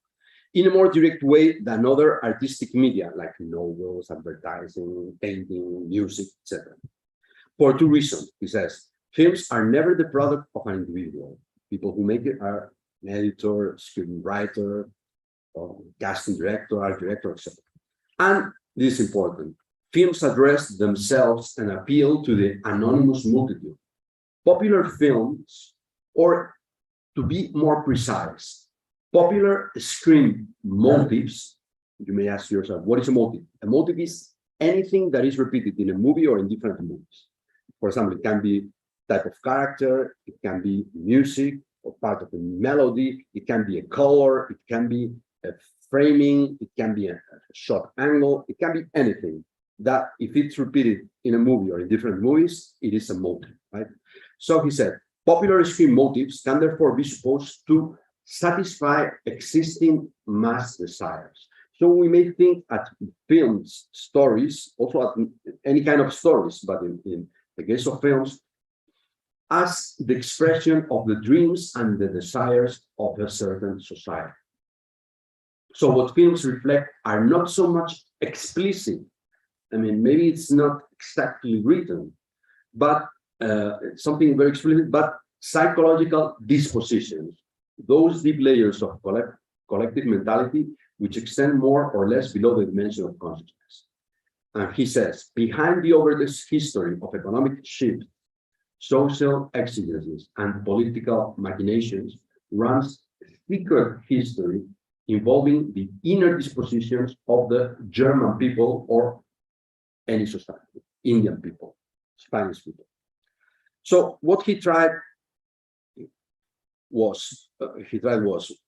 In a more direct way than other artistic media, like novels, advertising, painting, music, etc. For two reasons, he says, films are never the product of an individual. People who make it are an editor, screenwriter, casting director, art director, etc. And this is important. Films address themselves and appeal to the anonymous multitude. Popular films, or to be more precise, popular screen motives, you may ask yourself, what is a motive? A motive is anything that is repeated in a movie or in different movies. For example, it can be type of character, it can be music or part of a melody, it can be a color, it can be a framing, it can be a shot angle, it can be anything that if it's repeated in a movie or in different movies, it is a motive, right? So he said, popular screen motives can therefore be supposed to satisfy existing mass desires. So we may think at films, stories, also at any kind of stories, but in the case of films, as the expression of the dreams and the desires of a certain society. So what films reflect are not so much explicit. I mean, maybe it's not exactly written, but something very explicit, but psychological dispositions, those deep layers of collective mentality, which extend more or less below the dimension of consciousness. And he says, behind the overdose history of economic shift, social exigencies, and political machinations runs a secret history involving the inner dispositions of the German people or any society, Indian people, Spanish people. So what he tried was,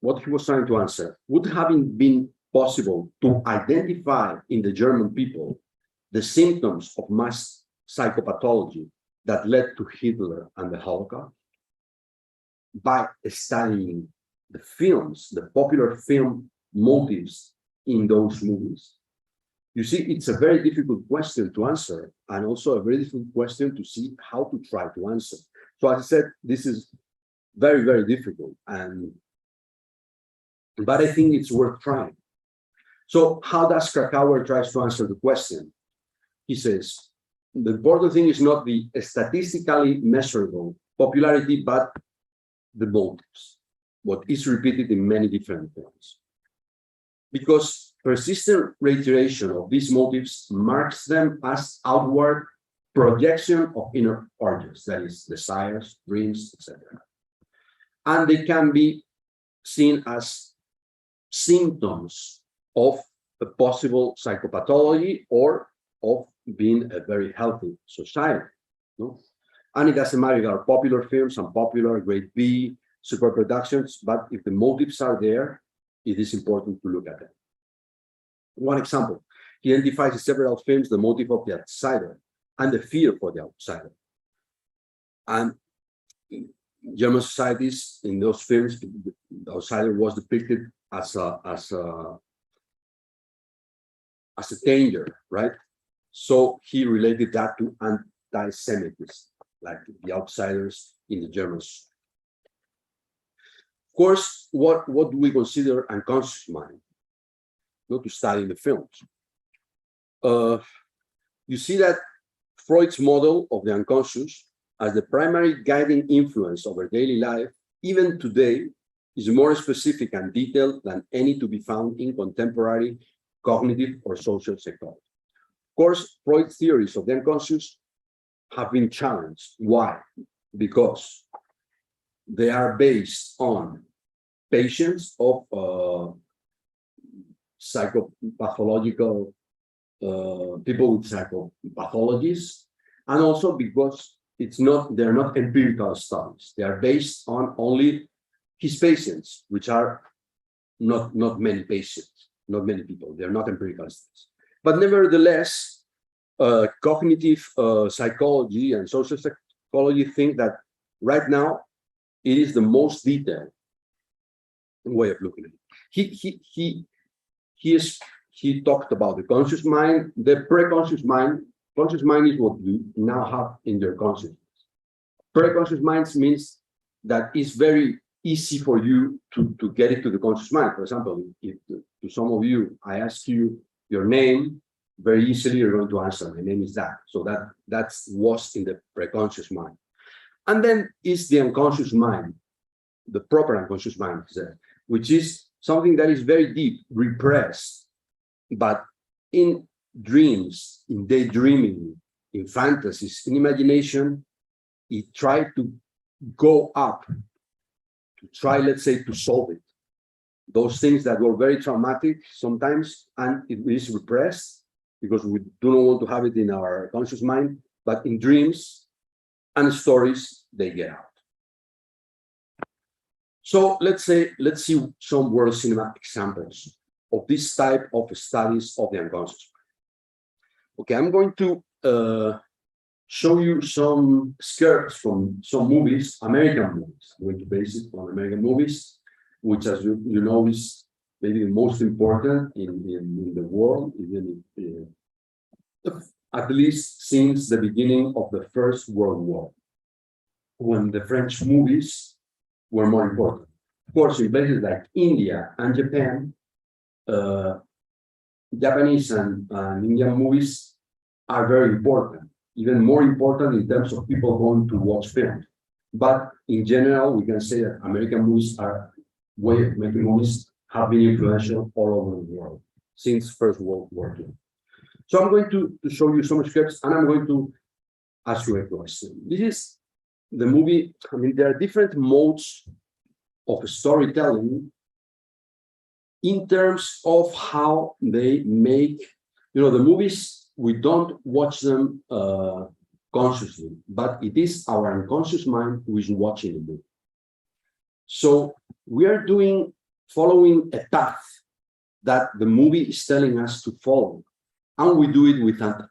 what he was trying to answer, would have been possible to identify in the German people the symptoms of mass psychopathology that led to Hitler and the Holocaust by studying the films, the popular film motives in those movies? You see, it's a very difficult question to answer, and also a very difficult question to see how to try to answer. So as I said, this is very, very difficult, but I think it's worth trying. So how does Krakauer try to answer the question? He says, the important thing is not the statistically measurable popularity, but the motives, what is repeated in many different films. Because persistent reiteration of these motives marks them as outward projection of inner urges, that is, desires, dreams, etc. And they can be seen as symptoms of a possible psychopathology or of being a very healthy society. No? And it doesn't matter if there are popular films, unpopular, grade B, super productions, but if the motives are there, it is important to look at them. One example, he identifies in several films the motive of the outsider and the fear for the outsider. And in German societies, in those films, the outsider was depicted as a danger, right? So he related that to anti-Semitism, like the outsiders in the Germans. Of course, what do we consider unconscious mind? Not to study in the films. You see that Freud's model of the unconscious as the primary guiding influence over daily life, even today, is more specific and detailed than any to be found in contemporary cognitive or social psychology. Of course, Freud's theories of the unconscious have been challenged. Why? Because they are based on patients of psychopathological people with psychopathologies, and also because they're not empirical studies. They are based on only his patients, which are not many patients, not many people. They're not empirical studies. But nevertheless, cognitive psychology and social psychology think that right now it is the most detailed way of looking at it. He talked about the conscious mind, the pre-conscious mind. Conscious mind is what you now have in your consciousness. Pre-conscious mind means that it's very easy for you to get it to the conscious mind. For example, if to some of you, I ask you your name, very easily you're going to answer, my name is that. So that was in the pre-conscious mind. And then is the unconscious mind, the proper unconscious mind, which is something that is very deep, repressed, but in dreams, in daydreaming, in fantasies, in imagination, it tried to go up, to try, let's say, to solve it. Those things that were very traumatic sometimes, and it is repressed because we do not want to have it in our conscious mind, but in dreams and stories, they get out. So let's see some world cinema examples of this type of studies of the unconscious. Okay, I'm going to show you some skirts from some movies, American movies. I'm going to base it on American movies, which, as you know, is maybe the most important in the world, even at least since the beginning of the First World War, when the French movies were more important. Of course, in places like India and Japan, Japanese and Indian movies are very important, even more important in terms of people going to watch films. But in general, we can say that American movies are way of making movies have been influential all over the world since First World War II. So I'm going to show you some scripts, and I'm going to ask you a question. This is the movie. I mean, there are different modes of storytelling in terms of how they make, the movies, we don't watch them consciously, but it is our unconscious mind who is watching the movie. So we are following a path that the movie is telling us to follow, and we do it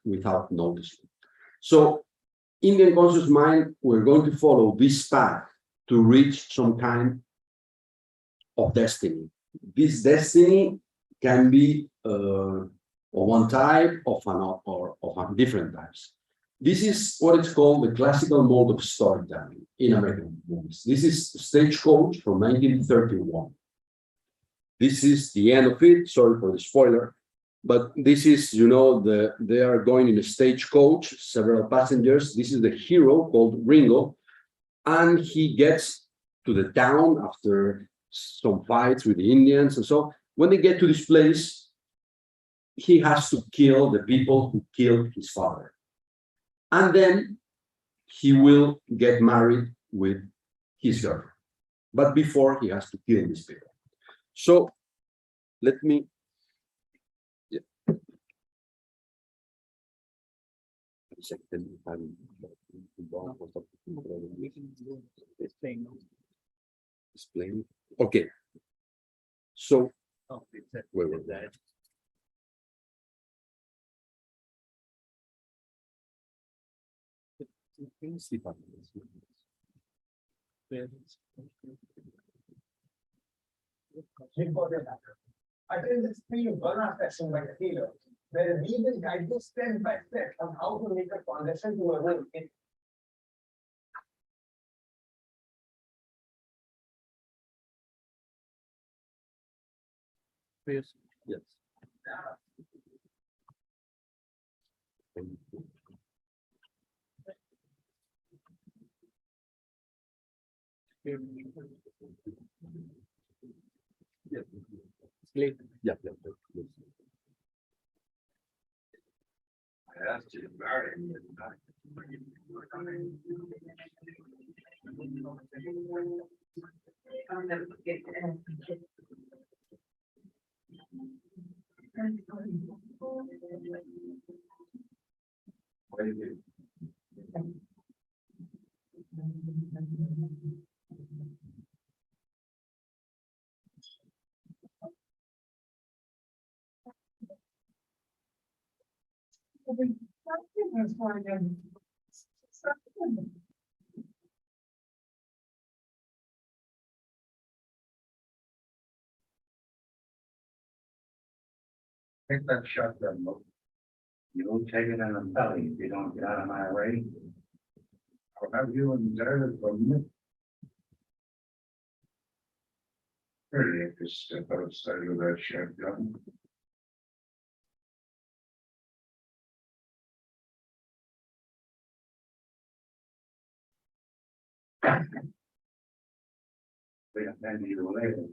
without noticing. So in the unconscious mind, we're going to follow this path to reach some kind of destiny. This destiny can be of one type or of different types. This is what is called the classical mode of storytelling in American movies. This is Stagecoach from 1931. This is the end of it. Sorry for the spoiler, but this is, they are going in a stagecoach, several passengers. This is the hero called Ringo, and he gets to the town after some fights with the Indians. And so when they get to this place, he has to kill the people who killed his father. And then he will get married with his girlfriend. But before, he has to kill these people. So Let me. Yeah. Explain. Okay. So wait. I think this free burnout session by Taylor, where we will guide you step by step on how to make a transition to a role in Yes. Yes. Slate. Yeah. Yes. I asked you to marry me. What do you do? Take that shotgun, look. You don't take it in a belly if you don't get out of my way. I'll have you in there for a minute. Pretty if you step outside of that shotgun. We attend to you later.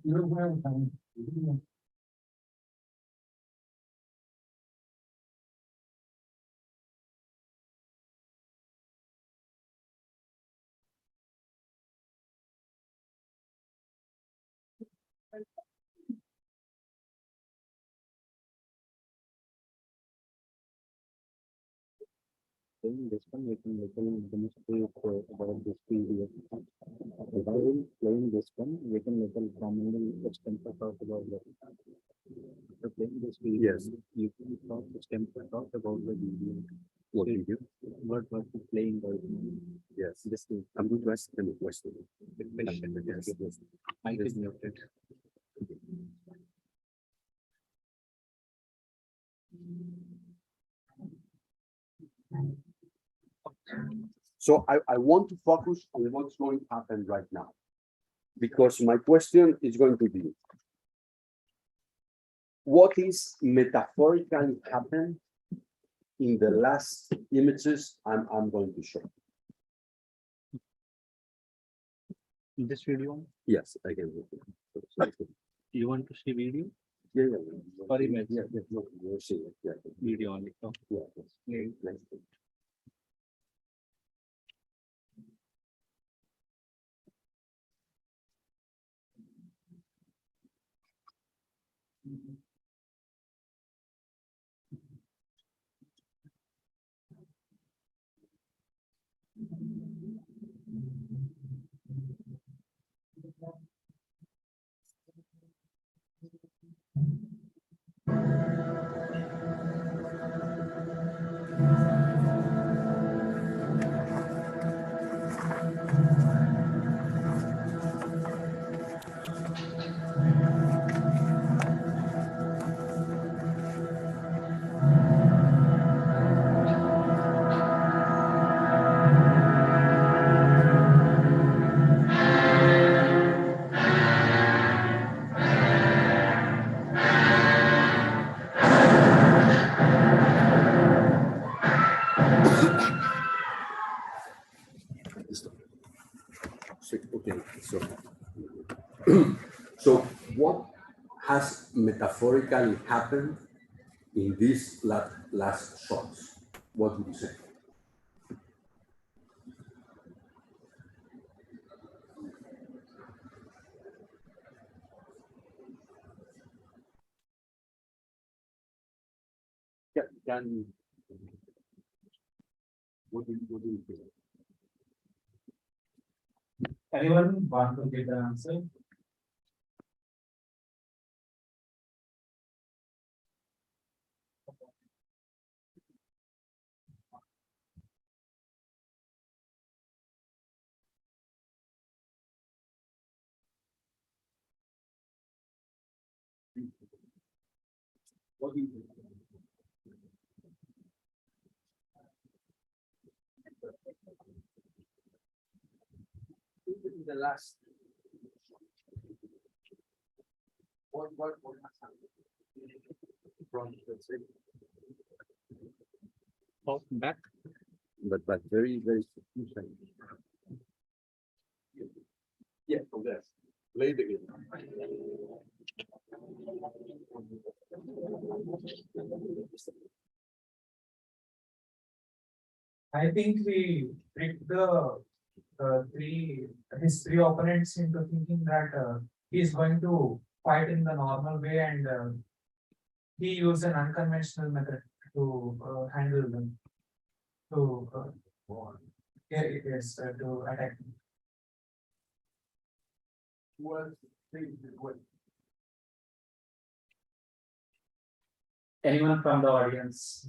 You're welcome. Playing this one, we can demonstrate about this period. While playing this one, we can little commonly extend the talk about that. After playing this video, Yes. you can talk about the video. What do you do? What you playing right now. Yes. This is I'm going to ask them a question. the question. Yes. Mic is muted. So I want to focus on what's going to happen right now. Because my question is going to be, what is metaphorically happened in the last images I'm going to show? This video, Yes, I can. you want to see video? Yeah. Or image? Yeah, no, we'll see it. Yeah. Video only. Oh, Yeah. yeah. Next. Okay, so so what has metaphorically happened in these last shots? What would you say? Can what do you think? Anyone want to give the answer? What do you think? In the last what has happened from let's say back, but very substantial. Yeah, from there. Play the game. I think we tricked his three opponents into thinking that he is going to fight in the normal way, and he used an unconventional method to handle them. To attack. Was things that went Anyone from the audience?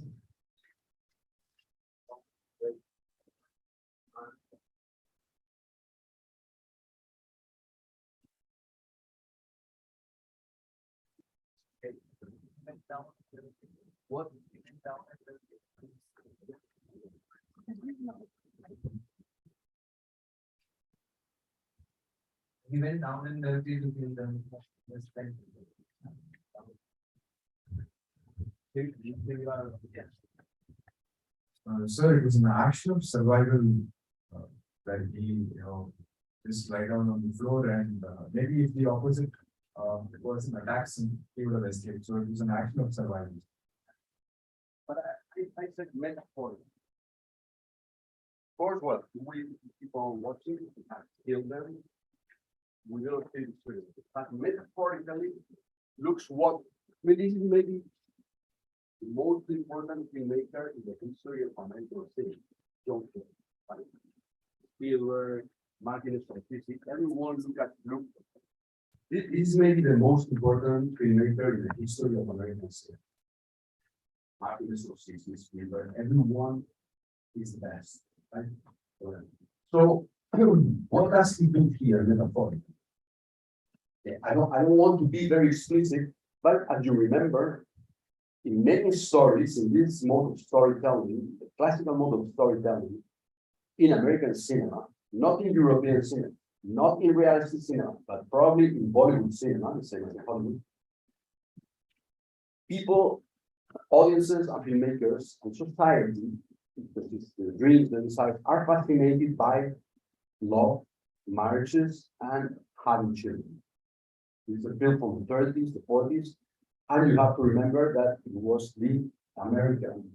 what He went down in dirty to kill them. Sir, it was an action of survival that he, just lie down on the floor, and maybe if the opposite person attacks him, he would have escaped. So it was an action of survival. but I said metaphor. Of course, what we keep on watching and kill them. We will kill them. But metaphorically looks what I mean, this is maybe the most important filmmaker in the history of American cinema. John Ford, right? Spielberg, Martin Scorsese, everyone look. This is maybe the most important filmmaker in the history of American cinema. Martin Scorsese, Spielberg, everyone is the best, right? So what does he do here metaphorically? Yeah, I don't want to be very explicit, but as you remember, in many stories, in this mode of storytelling, the classical mode of storytelling, in American cinema, not in European cinema, not in reality cinema, but probably in Bollywood cinema, the same as in Hollywood, people, audiences, and filmmakers, and society, because it's the dreams, the desires, are fascinated by love, marriages, and having children. It's a film from the 30s, the 40s, and you have to remember that it was the American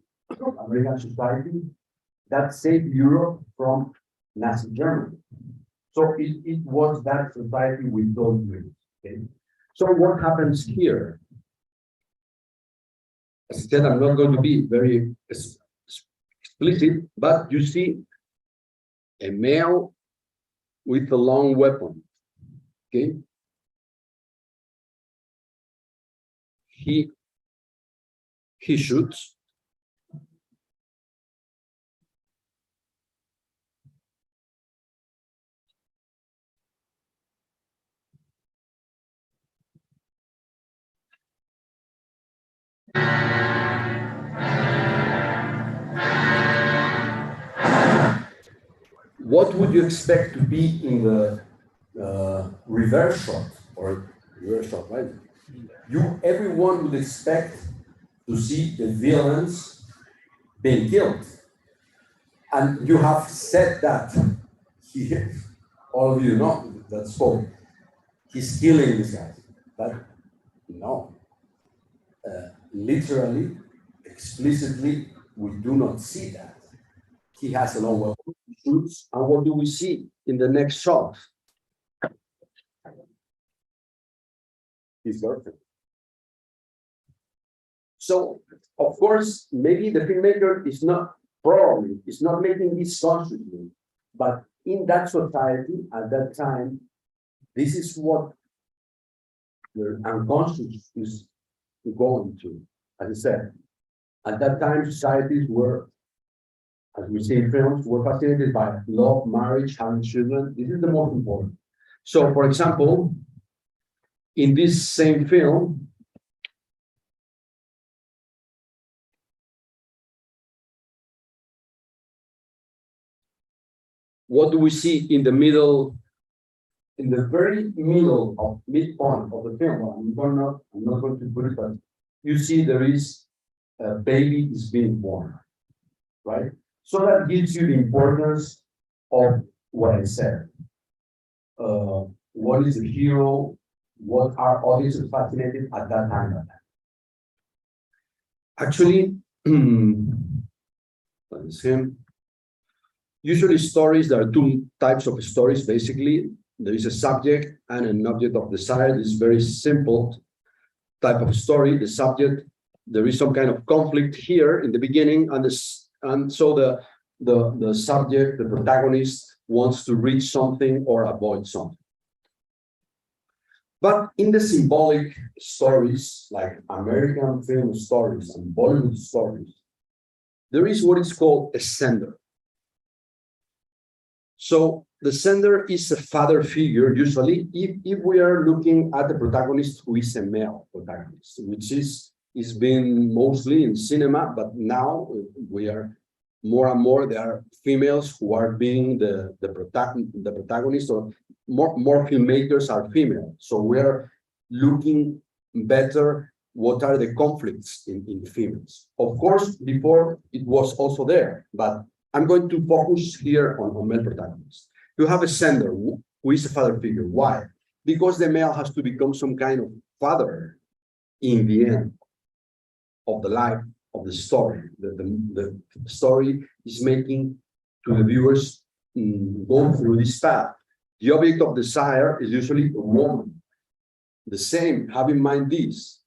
society that saved Europe from Nazi Germany. So it was that society we don't live. Okay. So what happens here? As I said, I'm not going to be very explicit, but you see a male with a long weapon. Okay. He shoots. What would you expect to be in the reverse shot or reverse shot, right? Everyone would expect to see the villains being killed. And you have said that he all of you know that's called. He's killing this guy. But no. Literally, explicitly, we do not see that. He has an own weapon, shoots, And what do we see in the next shot? his girlfriend. So, of course, maybe the filmmaker is not making this consciously, but in that society at that time, this is what the unconscious is going to. As I said, at that time, societies were, as we see in films, were fascinated by love, marriage, having children. This is the most important. So, for example, in this same film, what do we see in the middle, in the very middle of midpoint of the film? I'm not going to put it, but you see there is a baby is being born, right? So that gives you the importance of what I said. What is the hero? What are audiences fascinated at that time? Actually, that is him. Usually stories, there are two types of stories, basically. There is a subject and an object of desire. This is very simple type of story. The subject, there is some kind of conflict here in the beginning, and so the subject, the protagonist, wants to reach something or avoid something. But in the symbolic stories, like American film stories and Bollywood stories, there is what is called a sender. So the sender is a father figure, usually, if we are looking at the protagonist who is a male protagonist, which is been mostly in cinema, but now we are more and more, there are females who are being the protagonist, or more filmmakers are female. So we are looking better what are the conflicts in females. Of course, before it was also there, but I'm going to focus here on male protagonists. You have a sender who is a father figure. Why? Because the male has to become some kind of father in the end of the life of the story. The story is making to the viewers go through this path. The object of desire is usually a woman. The same, have in mind this.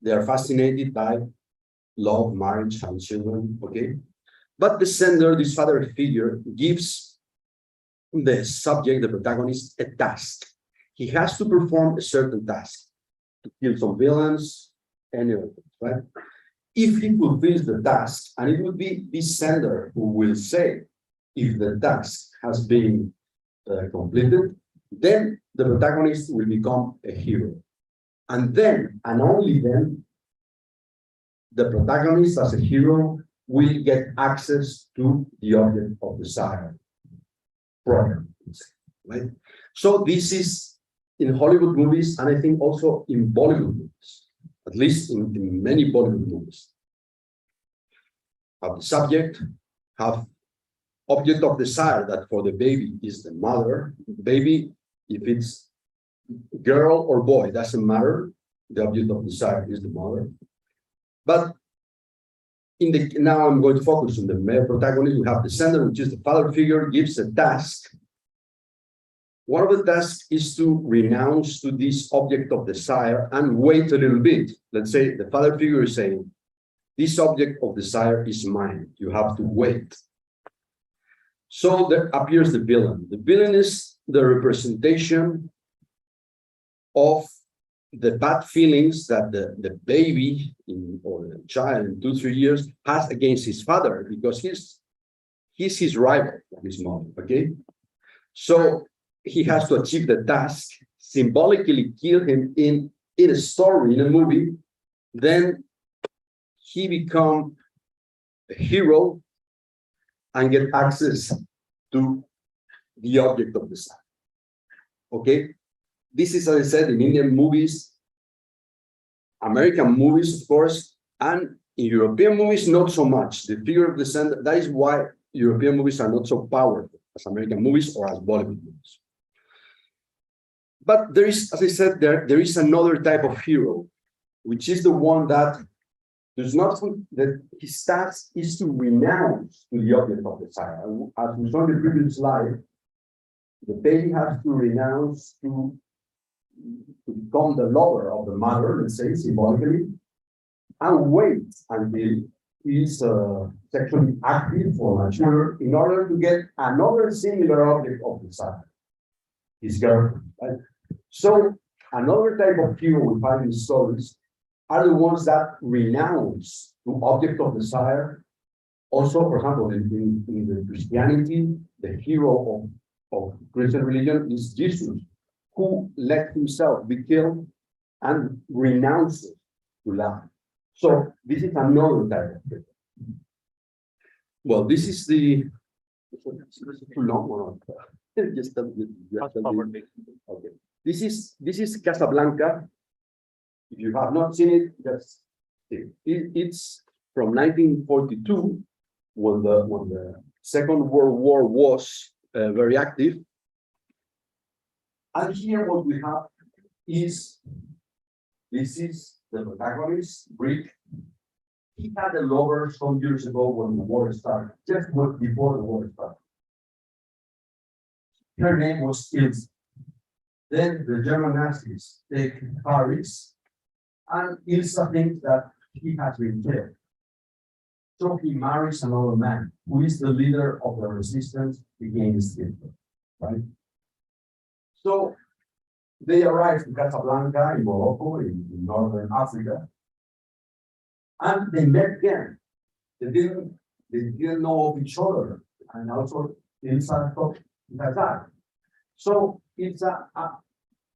They are fascinated by love, marriage, and children, okay? But the sender, this father figure, gives the subject, the protagonist, a task. He has to perform a certain task, to kill some villains, any of them, right? If he fulfills the task, and it will be this sender who will say if the task has been completed, then the protagonist will become a hero. And then, and only then, the protagonist as a hero will get access to the object of desire program, right? So this is in Hollywood movies, and I think also in Bollywood movies, at least in many Bollywood movies. Have the subject, have object of desire, that for the baby is the mother. The baby, if it's girl or boy, doesn't matter. The object of desire is the mother. But now I'm going to focus on the male protagonist. We have the sender, which is the father figure, gives a task. One of the tasks is to renounce to this object of desire and wait a little bit. Let's say the father figure is saying, this object of desire is mine. You have to wait. So there appears the villain. The villain is the representation of the bad feelings that the baby or the child in 2-3 years has against his father, because he's his rival, his mother, okay? So he has to achieve the task, symbolically kill him in a story, in a movie, then he become a hero and get access to the object of desire. Okay? This is, as I said, in Indian movies, American movies, of course, and in European movies, not so much. The figure of the sender, that is why European movies are not so powerful as American movies or as Bollywood movies. But there is, as I said, there is another type of hero, which is the one that does not, that his task is to renounce to the object of desire. As we saw in the previous slide, the baby has to renounce to become the lover of the mother, let's say, symbolically, and wait until he's sexually active or mature in order to get another similar object of desire, his girlfriend. Right? So another type of hero we find in stories are the ones that renounce to object of desire. Also, for example, in the Christianity, the hero of Christian religion is Jesus, who let himself be killed and renounces to life. So this is another type of hero. Well, this is the. This is too long or not? Just okay. This is Casablanca. If you have not seen it, just see it. It's from 1942, when the Second World War was very active. And here what we have is, this is the protagonist, Rick. He had a lover some years ago when the war started, just before the war started. Her name was Ilse. Then the German Nazis take Paris, and Ilse thinks that he has been killed. So he marries another man, who is the leader of the resistance against Hitler, right? So they arrived in Casablanca, in Morocco, in northern Africa, and they met again. They didn't know of each other, and also Ilse thought he had died. So it's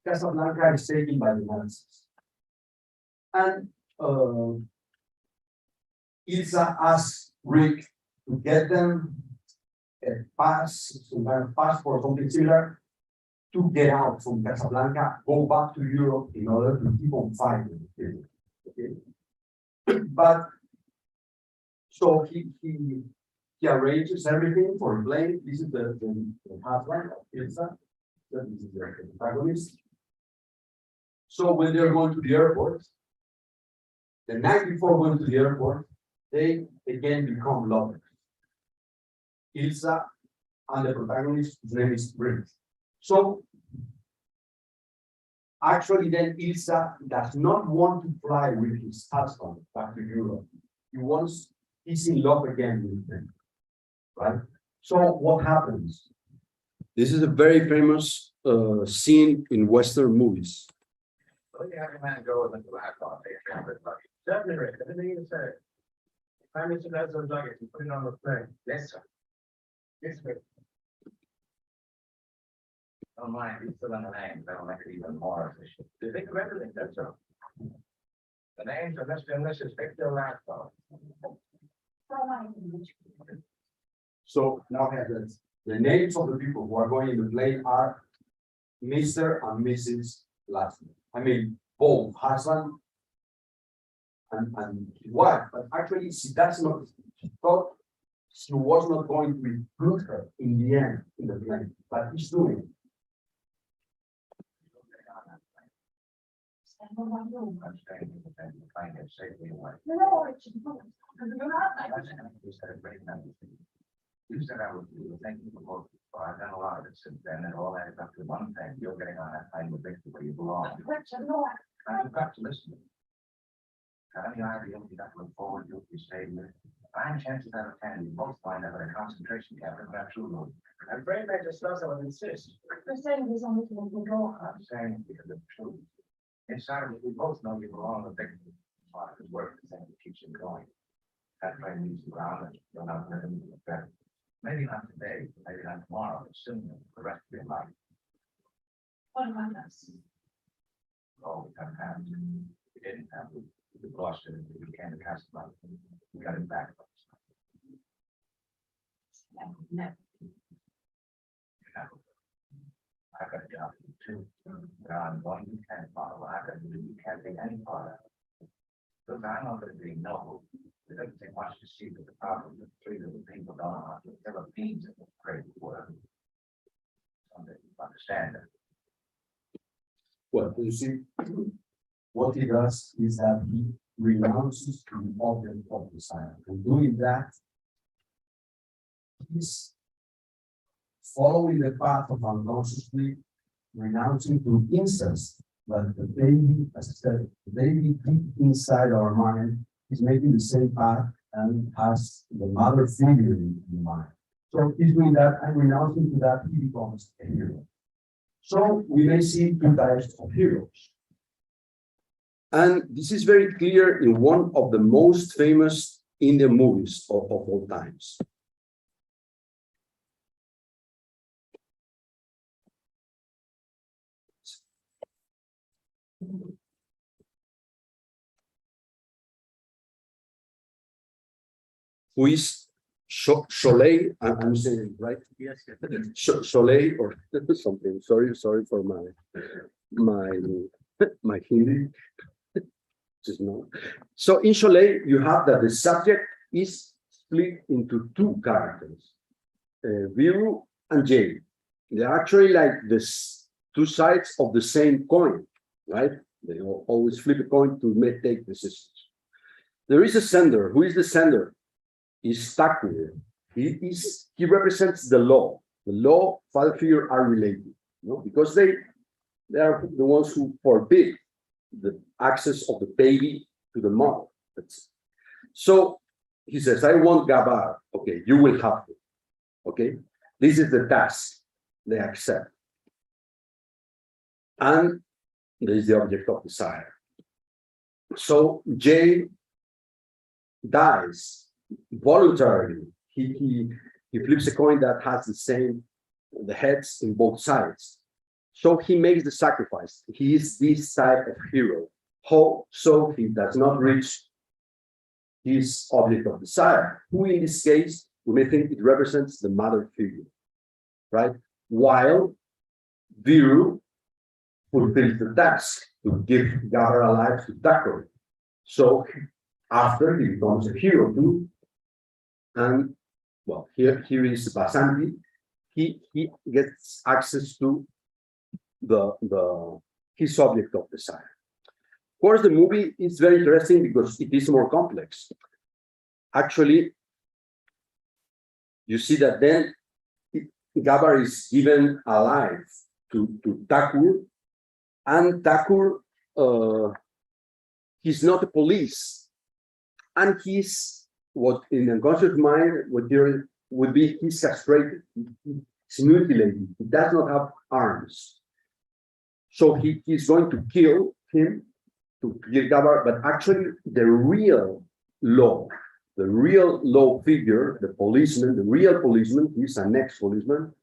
Casablanca is taken by the Nazis. And Ilse asks Rick to get them a pass, some kind of passport, something similar, to get out from Casablanca, go back to Europe in order to keep on fighting. Okay? But so he arranges everything for a plane. This is the husband of Ilse. This is the protagonist. So when they're going to the airport, the night before going to the airport, they again become lovers. Ilse and the protagonist, his name is Rick. So actually then Ilse does not want to fly with his husband back to Europe. He's in love again with them, right? So what happens? This is a very famous scene in Western movies. Well, you have your man go with the black off. Definitely, Rick. Everything you said. Prime Minister does those nuggets, you put it on the thing. Yes, sir. Yes, sir. Don't mind, you fill in the names, that'll make it even more efficient. Do you think of everything, that's so? The names of Mr. and Mrs. Victor Rathbone. So now have this. The names of the people who are going in the plane are Mr. and Mrs. Laston. I mean, both husband and his wife, but actually she thought she was not going to include her in the end in the plane, but he's doing it. I'm saying you can find it safely away. You said a great number of things. You said I would do, thank you for both. Well, I've done a lot of it since then, and it all adds up to one thing. You're getting on that plane with Victor where you belong. You've got to listen. Got any idea what you got to look forward to if you stay with? 9 chances out of 10, you both wind up at a concentration camp in absolute. I'm afraid Major Slaughter would insist. I'm saying because of the truth. Inside of it, we both know you belong with Victor. His work is that keeps him going. That plane leaves the ground and you'll not let him look better. Maybe not today, maybe not tomorrow, but soon the rest of your life. What about us? Oh, we have had to. We didn't have to. We lost it. We became a Casablanca. We got it back. Never. I got a job too. But I'm going you can't follow. I got to do you can't be any part of it. Because I know that being noble, it doesn't take much to see that the problem that 3 little people don't know how to develop beings in this crazy world. Someday you understand it. Well, you see, what he does is that he renounces the object of desire. And doing that, he's following the path of unconsciously renouncing to incest, but the baby, as I said, the baby deep inside our mind is making the same path and has the mother figure in the mind. So he's doing that and renouncing to that, he becomes a hero. So we may see two types of heroes. And this is very clear in one of the most famous Indian movies of all times. Who is Sholay? I'm saying it right. Yes, yes. Sholay or something. Sorry for my Hindi. Just no. So in Sholay, you have that the subject is split into two characters, Viru and Jay. They're actually like this two sides of the same coin, right? They always flip a coin to take decisions. There is a sender. Who is the sender? Is Thakur. He represents the law. The law, father figure are related, because they are the ones who forbid the access of the baby to the mother. So he says, I want Gabar. Okay, you will have to. Okay, this is the task. They accept. And there is the object of desire. So Jay dies voluntarily. He flips a coin that has the heads in both sides. So he makes the sacrifice. He is this type of hero. So he does not reach his object of desire, who in this case, we may think it represents the mother figure, right? While Viru fulfills the task to give Gabar alive to Thakur. So after he becomes a hero too, and well, here is Basanti. He gets access to his object of desire. Of course, the movie is very interesting because it is more complex. Actually, you see that then Gabar is given alive to Thakur, and Thakur, he's not a police, and he's what in the unconscious mind would be he's castrated, he's mutilated, he does not have arms. So he's going to kill him to kill Gabar, but actually the real law figure, the policeman, the real policeman, he's an ex-policeman,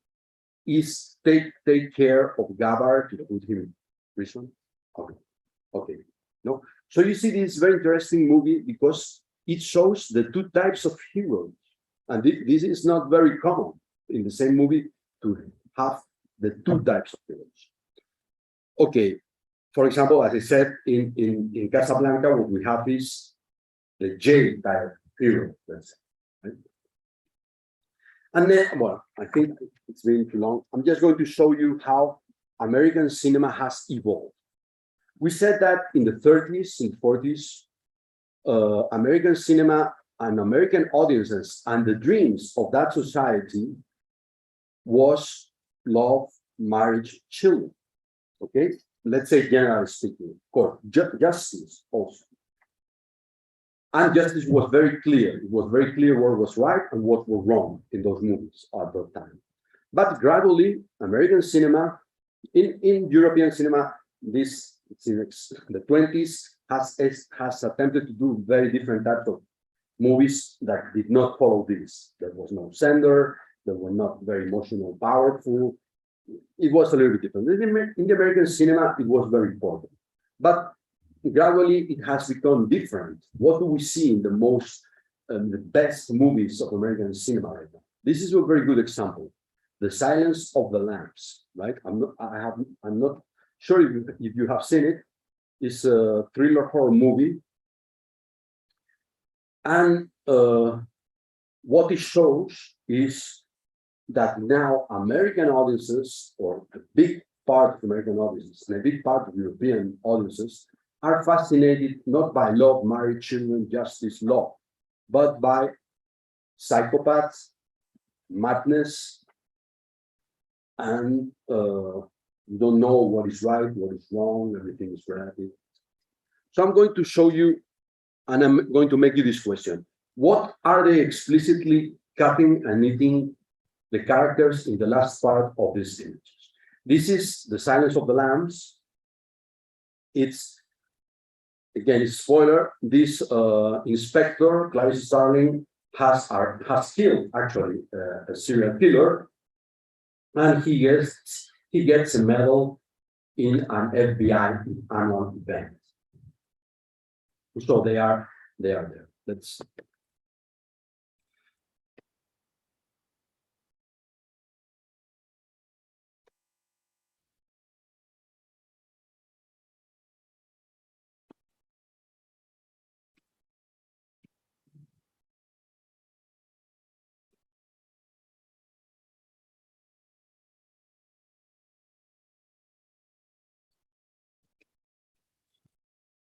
is take care of Gabar to put him in prison. Okay. No. So you see this very interesting movie because it shows the two types of heroes. And this is not very common in the same movie to have the two types of heroes. Okay, for example, as I said, in Casablanca, what we have is the J type hero, let's say, right? And then, well, I think it's been too long. I'm just going to show you how American cinema has evolved. We said that in the 30s and 40s, American cinema and American audiences and the dreams of that society was love, marriage, children. Okay, let's say generally speaking, of course, justice also. And justice was very clear. It was very clear what was right and what was wrong in those movies at that time. But gradually, American cinema, in European cinema, this in the 20s has attempted to do very different types of movies that did not follow this. There was no sender, they were not very emotional, powerful. It was a little bit different. In the American cinema, it was very important. But gradually, it has become different. What do we see in the best movies of American cinema right now? This is a very good example. The Silence of the Lambs, right? I'm not sure if you have seen it. It's a thriller horror movie. And what it shows is that now American audiences or the big part of American audiences and a big part of European audiences are fascinated not by love, marriage, children, justice, law, but by psychopaths, madness, and you don't know what is right, what is wrong, everything is relative. So I'm going to show you, and I'm going to make you this question. What are they explicitly cutting and eating the characters in the last part of this image? This is The Silence of the Lambs. It's, again, it's spoiler. This inspector, Clarice Starling, has killed, actually, a serial killer, and he gets a medal in an FBI annual event. So they are there. Let's.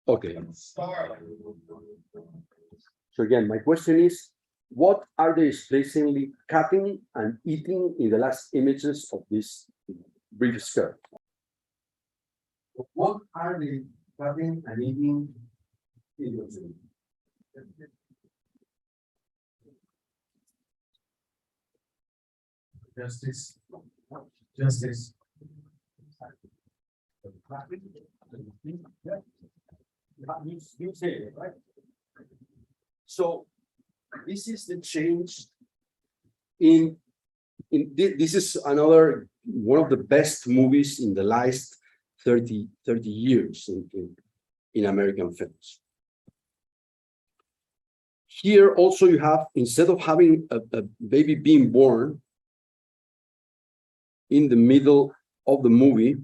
Okay. So again, my question is, what are they explicitly cutting and eating in the last images of this brief skirt? What are they cutting and eating in those images? Justice. Justice. You say it, right? So this is the change this is another one of the best movies in the last 30 years in American films. Here also you have, instead of having a baby being born in the middle of the movie,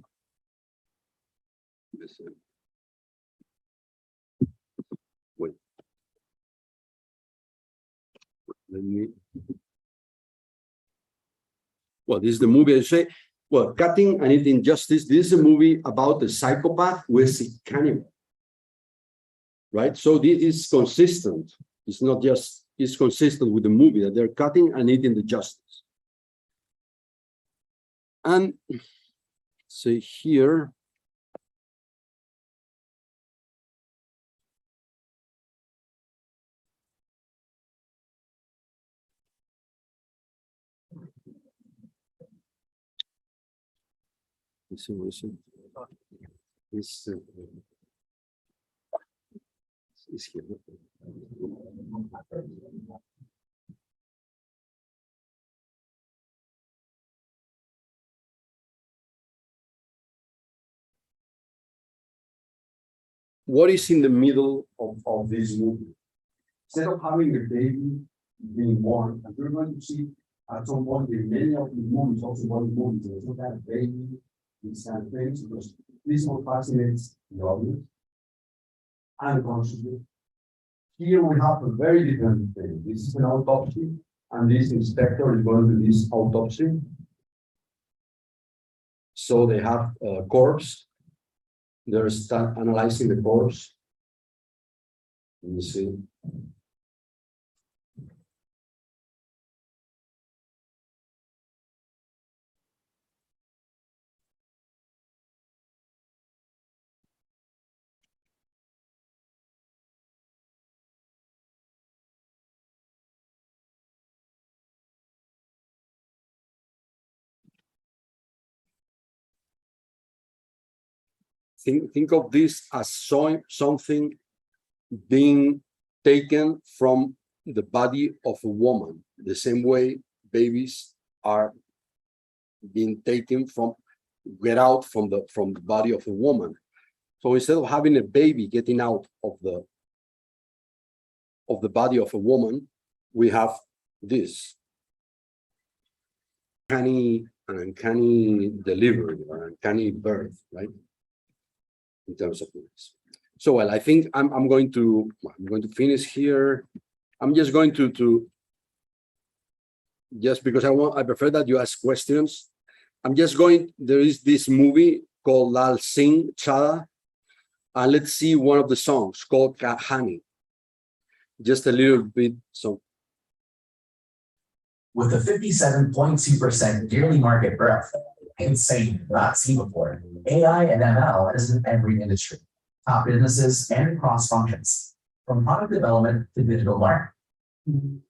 well, this is the movie I say, well, Cutting and Eating Justice. This is a movie about a psychopath who is a cannibal, right? So this is consistent. It's not just, it's consistent with the movie that they're cutting and eating the justice. And say here, this is here. What is in the middle of this movie? Instead of having a baby being born, and we're going to see at some point in many of the movies, also body movies, there's not that baby, these kind of things, because this will fascinate the audience unconsciously. Here we have a very different thing. This is an autopsy, and this inspector is going to do this autopsy. So they have a corpse. They're analyzing the corpse. Let me see. Think of this as something being taken from the body of a woman, the same way babies are being taken get out from the body of a woman. So instead of having a baby getting out of the body of a woman, we have this an uncanny delivery or uncanny birth, right? In terms of this. So, well, I think I'm going to finish here. I'm just going to just because I prefer that you ask questions, I'm just going, there is this movie called Lal Singh Chada, and let's see one of the songs called Kahani. Just a little bit, so. With a 57.2% yearly market growth, insane, not seen before, AI and ML is in every industry, top businesses and cross functions, from product development to digital marketing.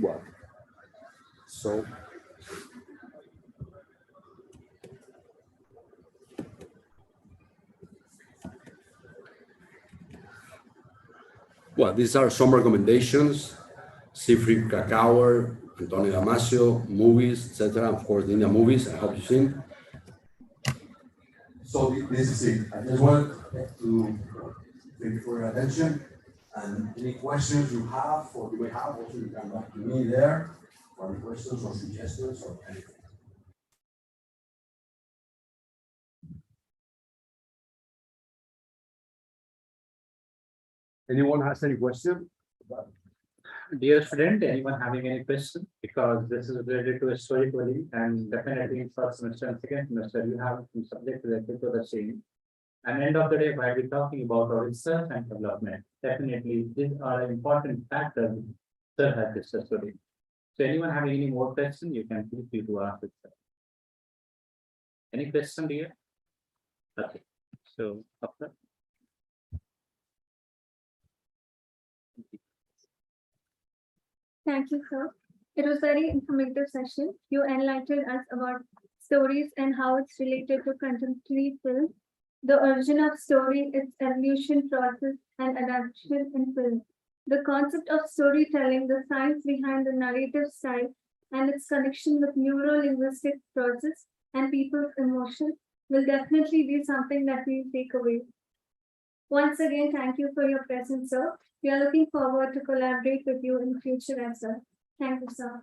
Well, so. Well, these are some recommendations. Siegfried Krakauer, Antonio Damasio, movies, etc. Of course, the Indian movies, I hope you've seen. So this is it. I just want to thank you for your attention. And any questions you have or you may have, also you can come to me there for any questions or suggestions or anything. Anyone has any question? Dear student, anyone having any question? Because this is related to storytelling and definitely in first semester and second semester, you have some subject related to the same. And end of the day, while we're talking about our research and development, definitely these are important factors that have discussed today. So anyone having any more question, you can feel free to ask it. Any question, dear? Okay. So, after. Thank you, sir. It was very informative session. You enlightened us about stories and how it's related to contemporary film, the origin of story, its evolution process, and adaptation in film. The concept of storytelling, the science behind the narrative style, and its connection with neuro-linguistic process and people's emotion will definitely be something that we take away. Once again, thank you for your presence, sir. We are looking forward to collaborate with you in future as well. Thank you, sir.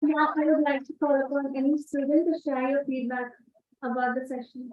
Now, I would like to call upon any student to share your feedback about the session.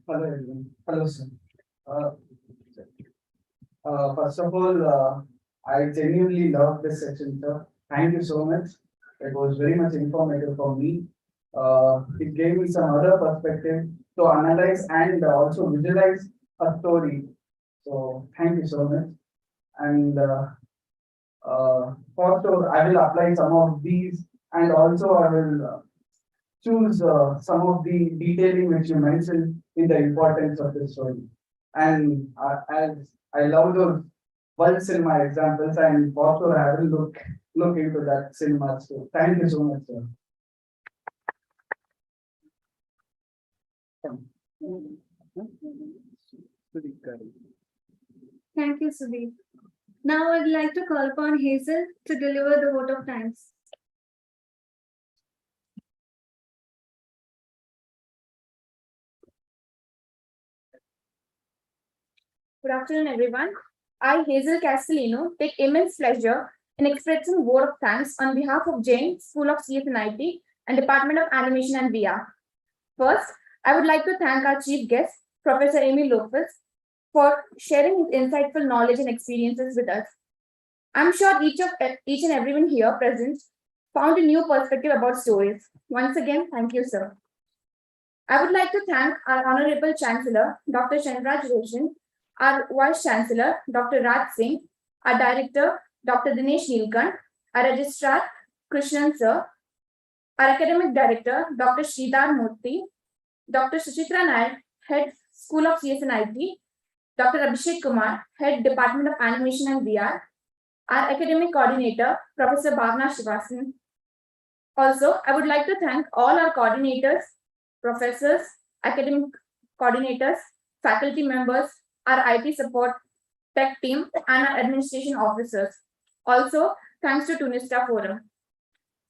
Hello, everyone. Hello, sir. First of all, I genuinely love this session, sir. Thank you so much. It was very much informative for me. It gave me some other perspective to analyze and also visualize a story. So thank you so much. And for sure, I will apply some of these, and also I will choose some of the detailing which you mentioned in the importance of the story. And as I love those world cinema examples, and for sure I will look into that cinema. So thank you so much, sir. Thank you, Sudeep. Now I'd like to call upon Hazel to deliver the vote of thanks. Good afternoon, everyone. I, Hazel Castellino, take immense pleasure in expressing a word of thanks on behalf of Jain School of CS&IT and Department of Animation and VR. First, I would like to thank our chief guest, Professor Amy Lopez, for sharing his insightful knowledge and experiences with us. I'm sure each and everyone here present found a new perspective about stories. Once again, thank you, sir. I would like to thank our Honorable Chancellor, Dr. Chandraj Roshan, our Vice Chancellor, Dr. Raj Singh, our Director, Dr. Dinesh Nilkant, our Registrar, Krishnan Sir, our Academic Director, Dr. Sridhar Murthy, Dr. Suchitra Nair, Head School of CS and IT, Dr. Abhishek Kumar, Head Department of Animation and VR, our Academic Coordinator, Professor Bhavna Shivasan. Also, I would like to thank all our coordinators, professors, academic coordinators, faculty members, our IT support tech team, and our administration officers. Also, thanks to Tunista Forum.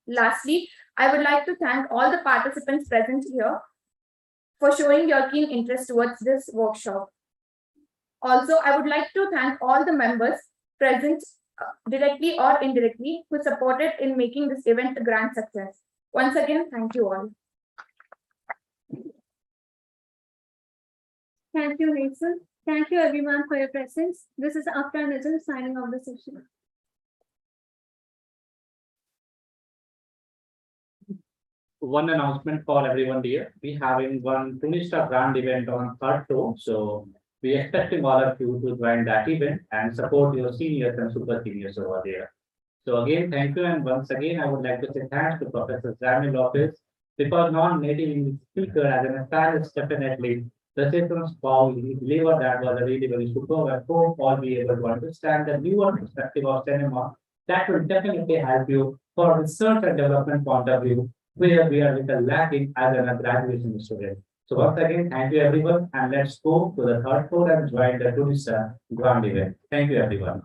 Lastly, I would like to thank all the participants present here for showing your keen interest towards this workshop. Also, I would like to thank all the members present directly or indirectly who supported in making this event a grand success. Once again, thank you all. Thank you, Hazel. Thank you everyone for your presence. This is After Nizam signing off the session. One announcement for everyone here. We having one Tunista brand event on 3rd floor. So we expecting all of you to join that event and support your seniors and super seniors over there. So again, thank you. And once again, I would like to say thanks to Professor Lopez, because non-native English speaker as an stylist, definitely the systems how he delivered that was a really very superb. I hope all be able to understand the newer perspective of cinema. That will definitely help you for research and development point of view, where we are little lacking as a graduation student. So once again, thank you everyone, and let's go to the 3rd floor and join the Tunista grand event. Thank you everyone.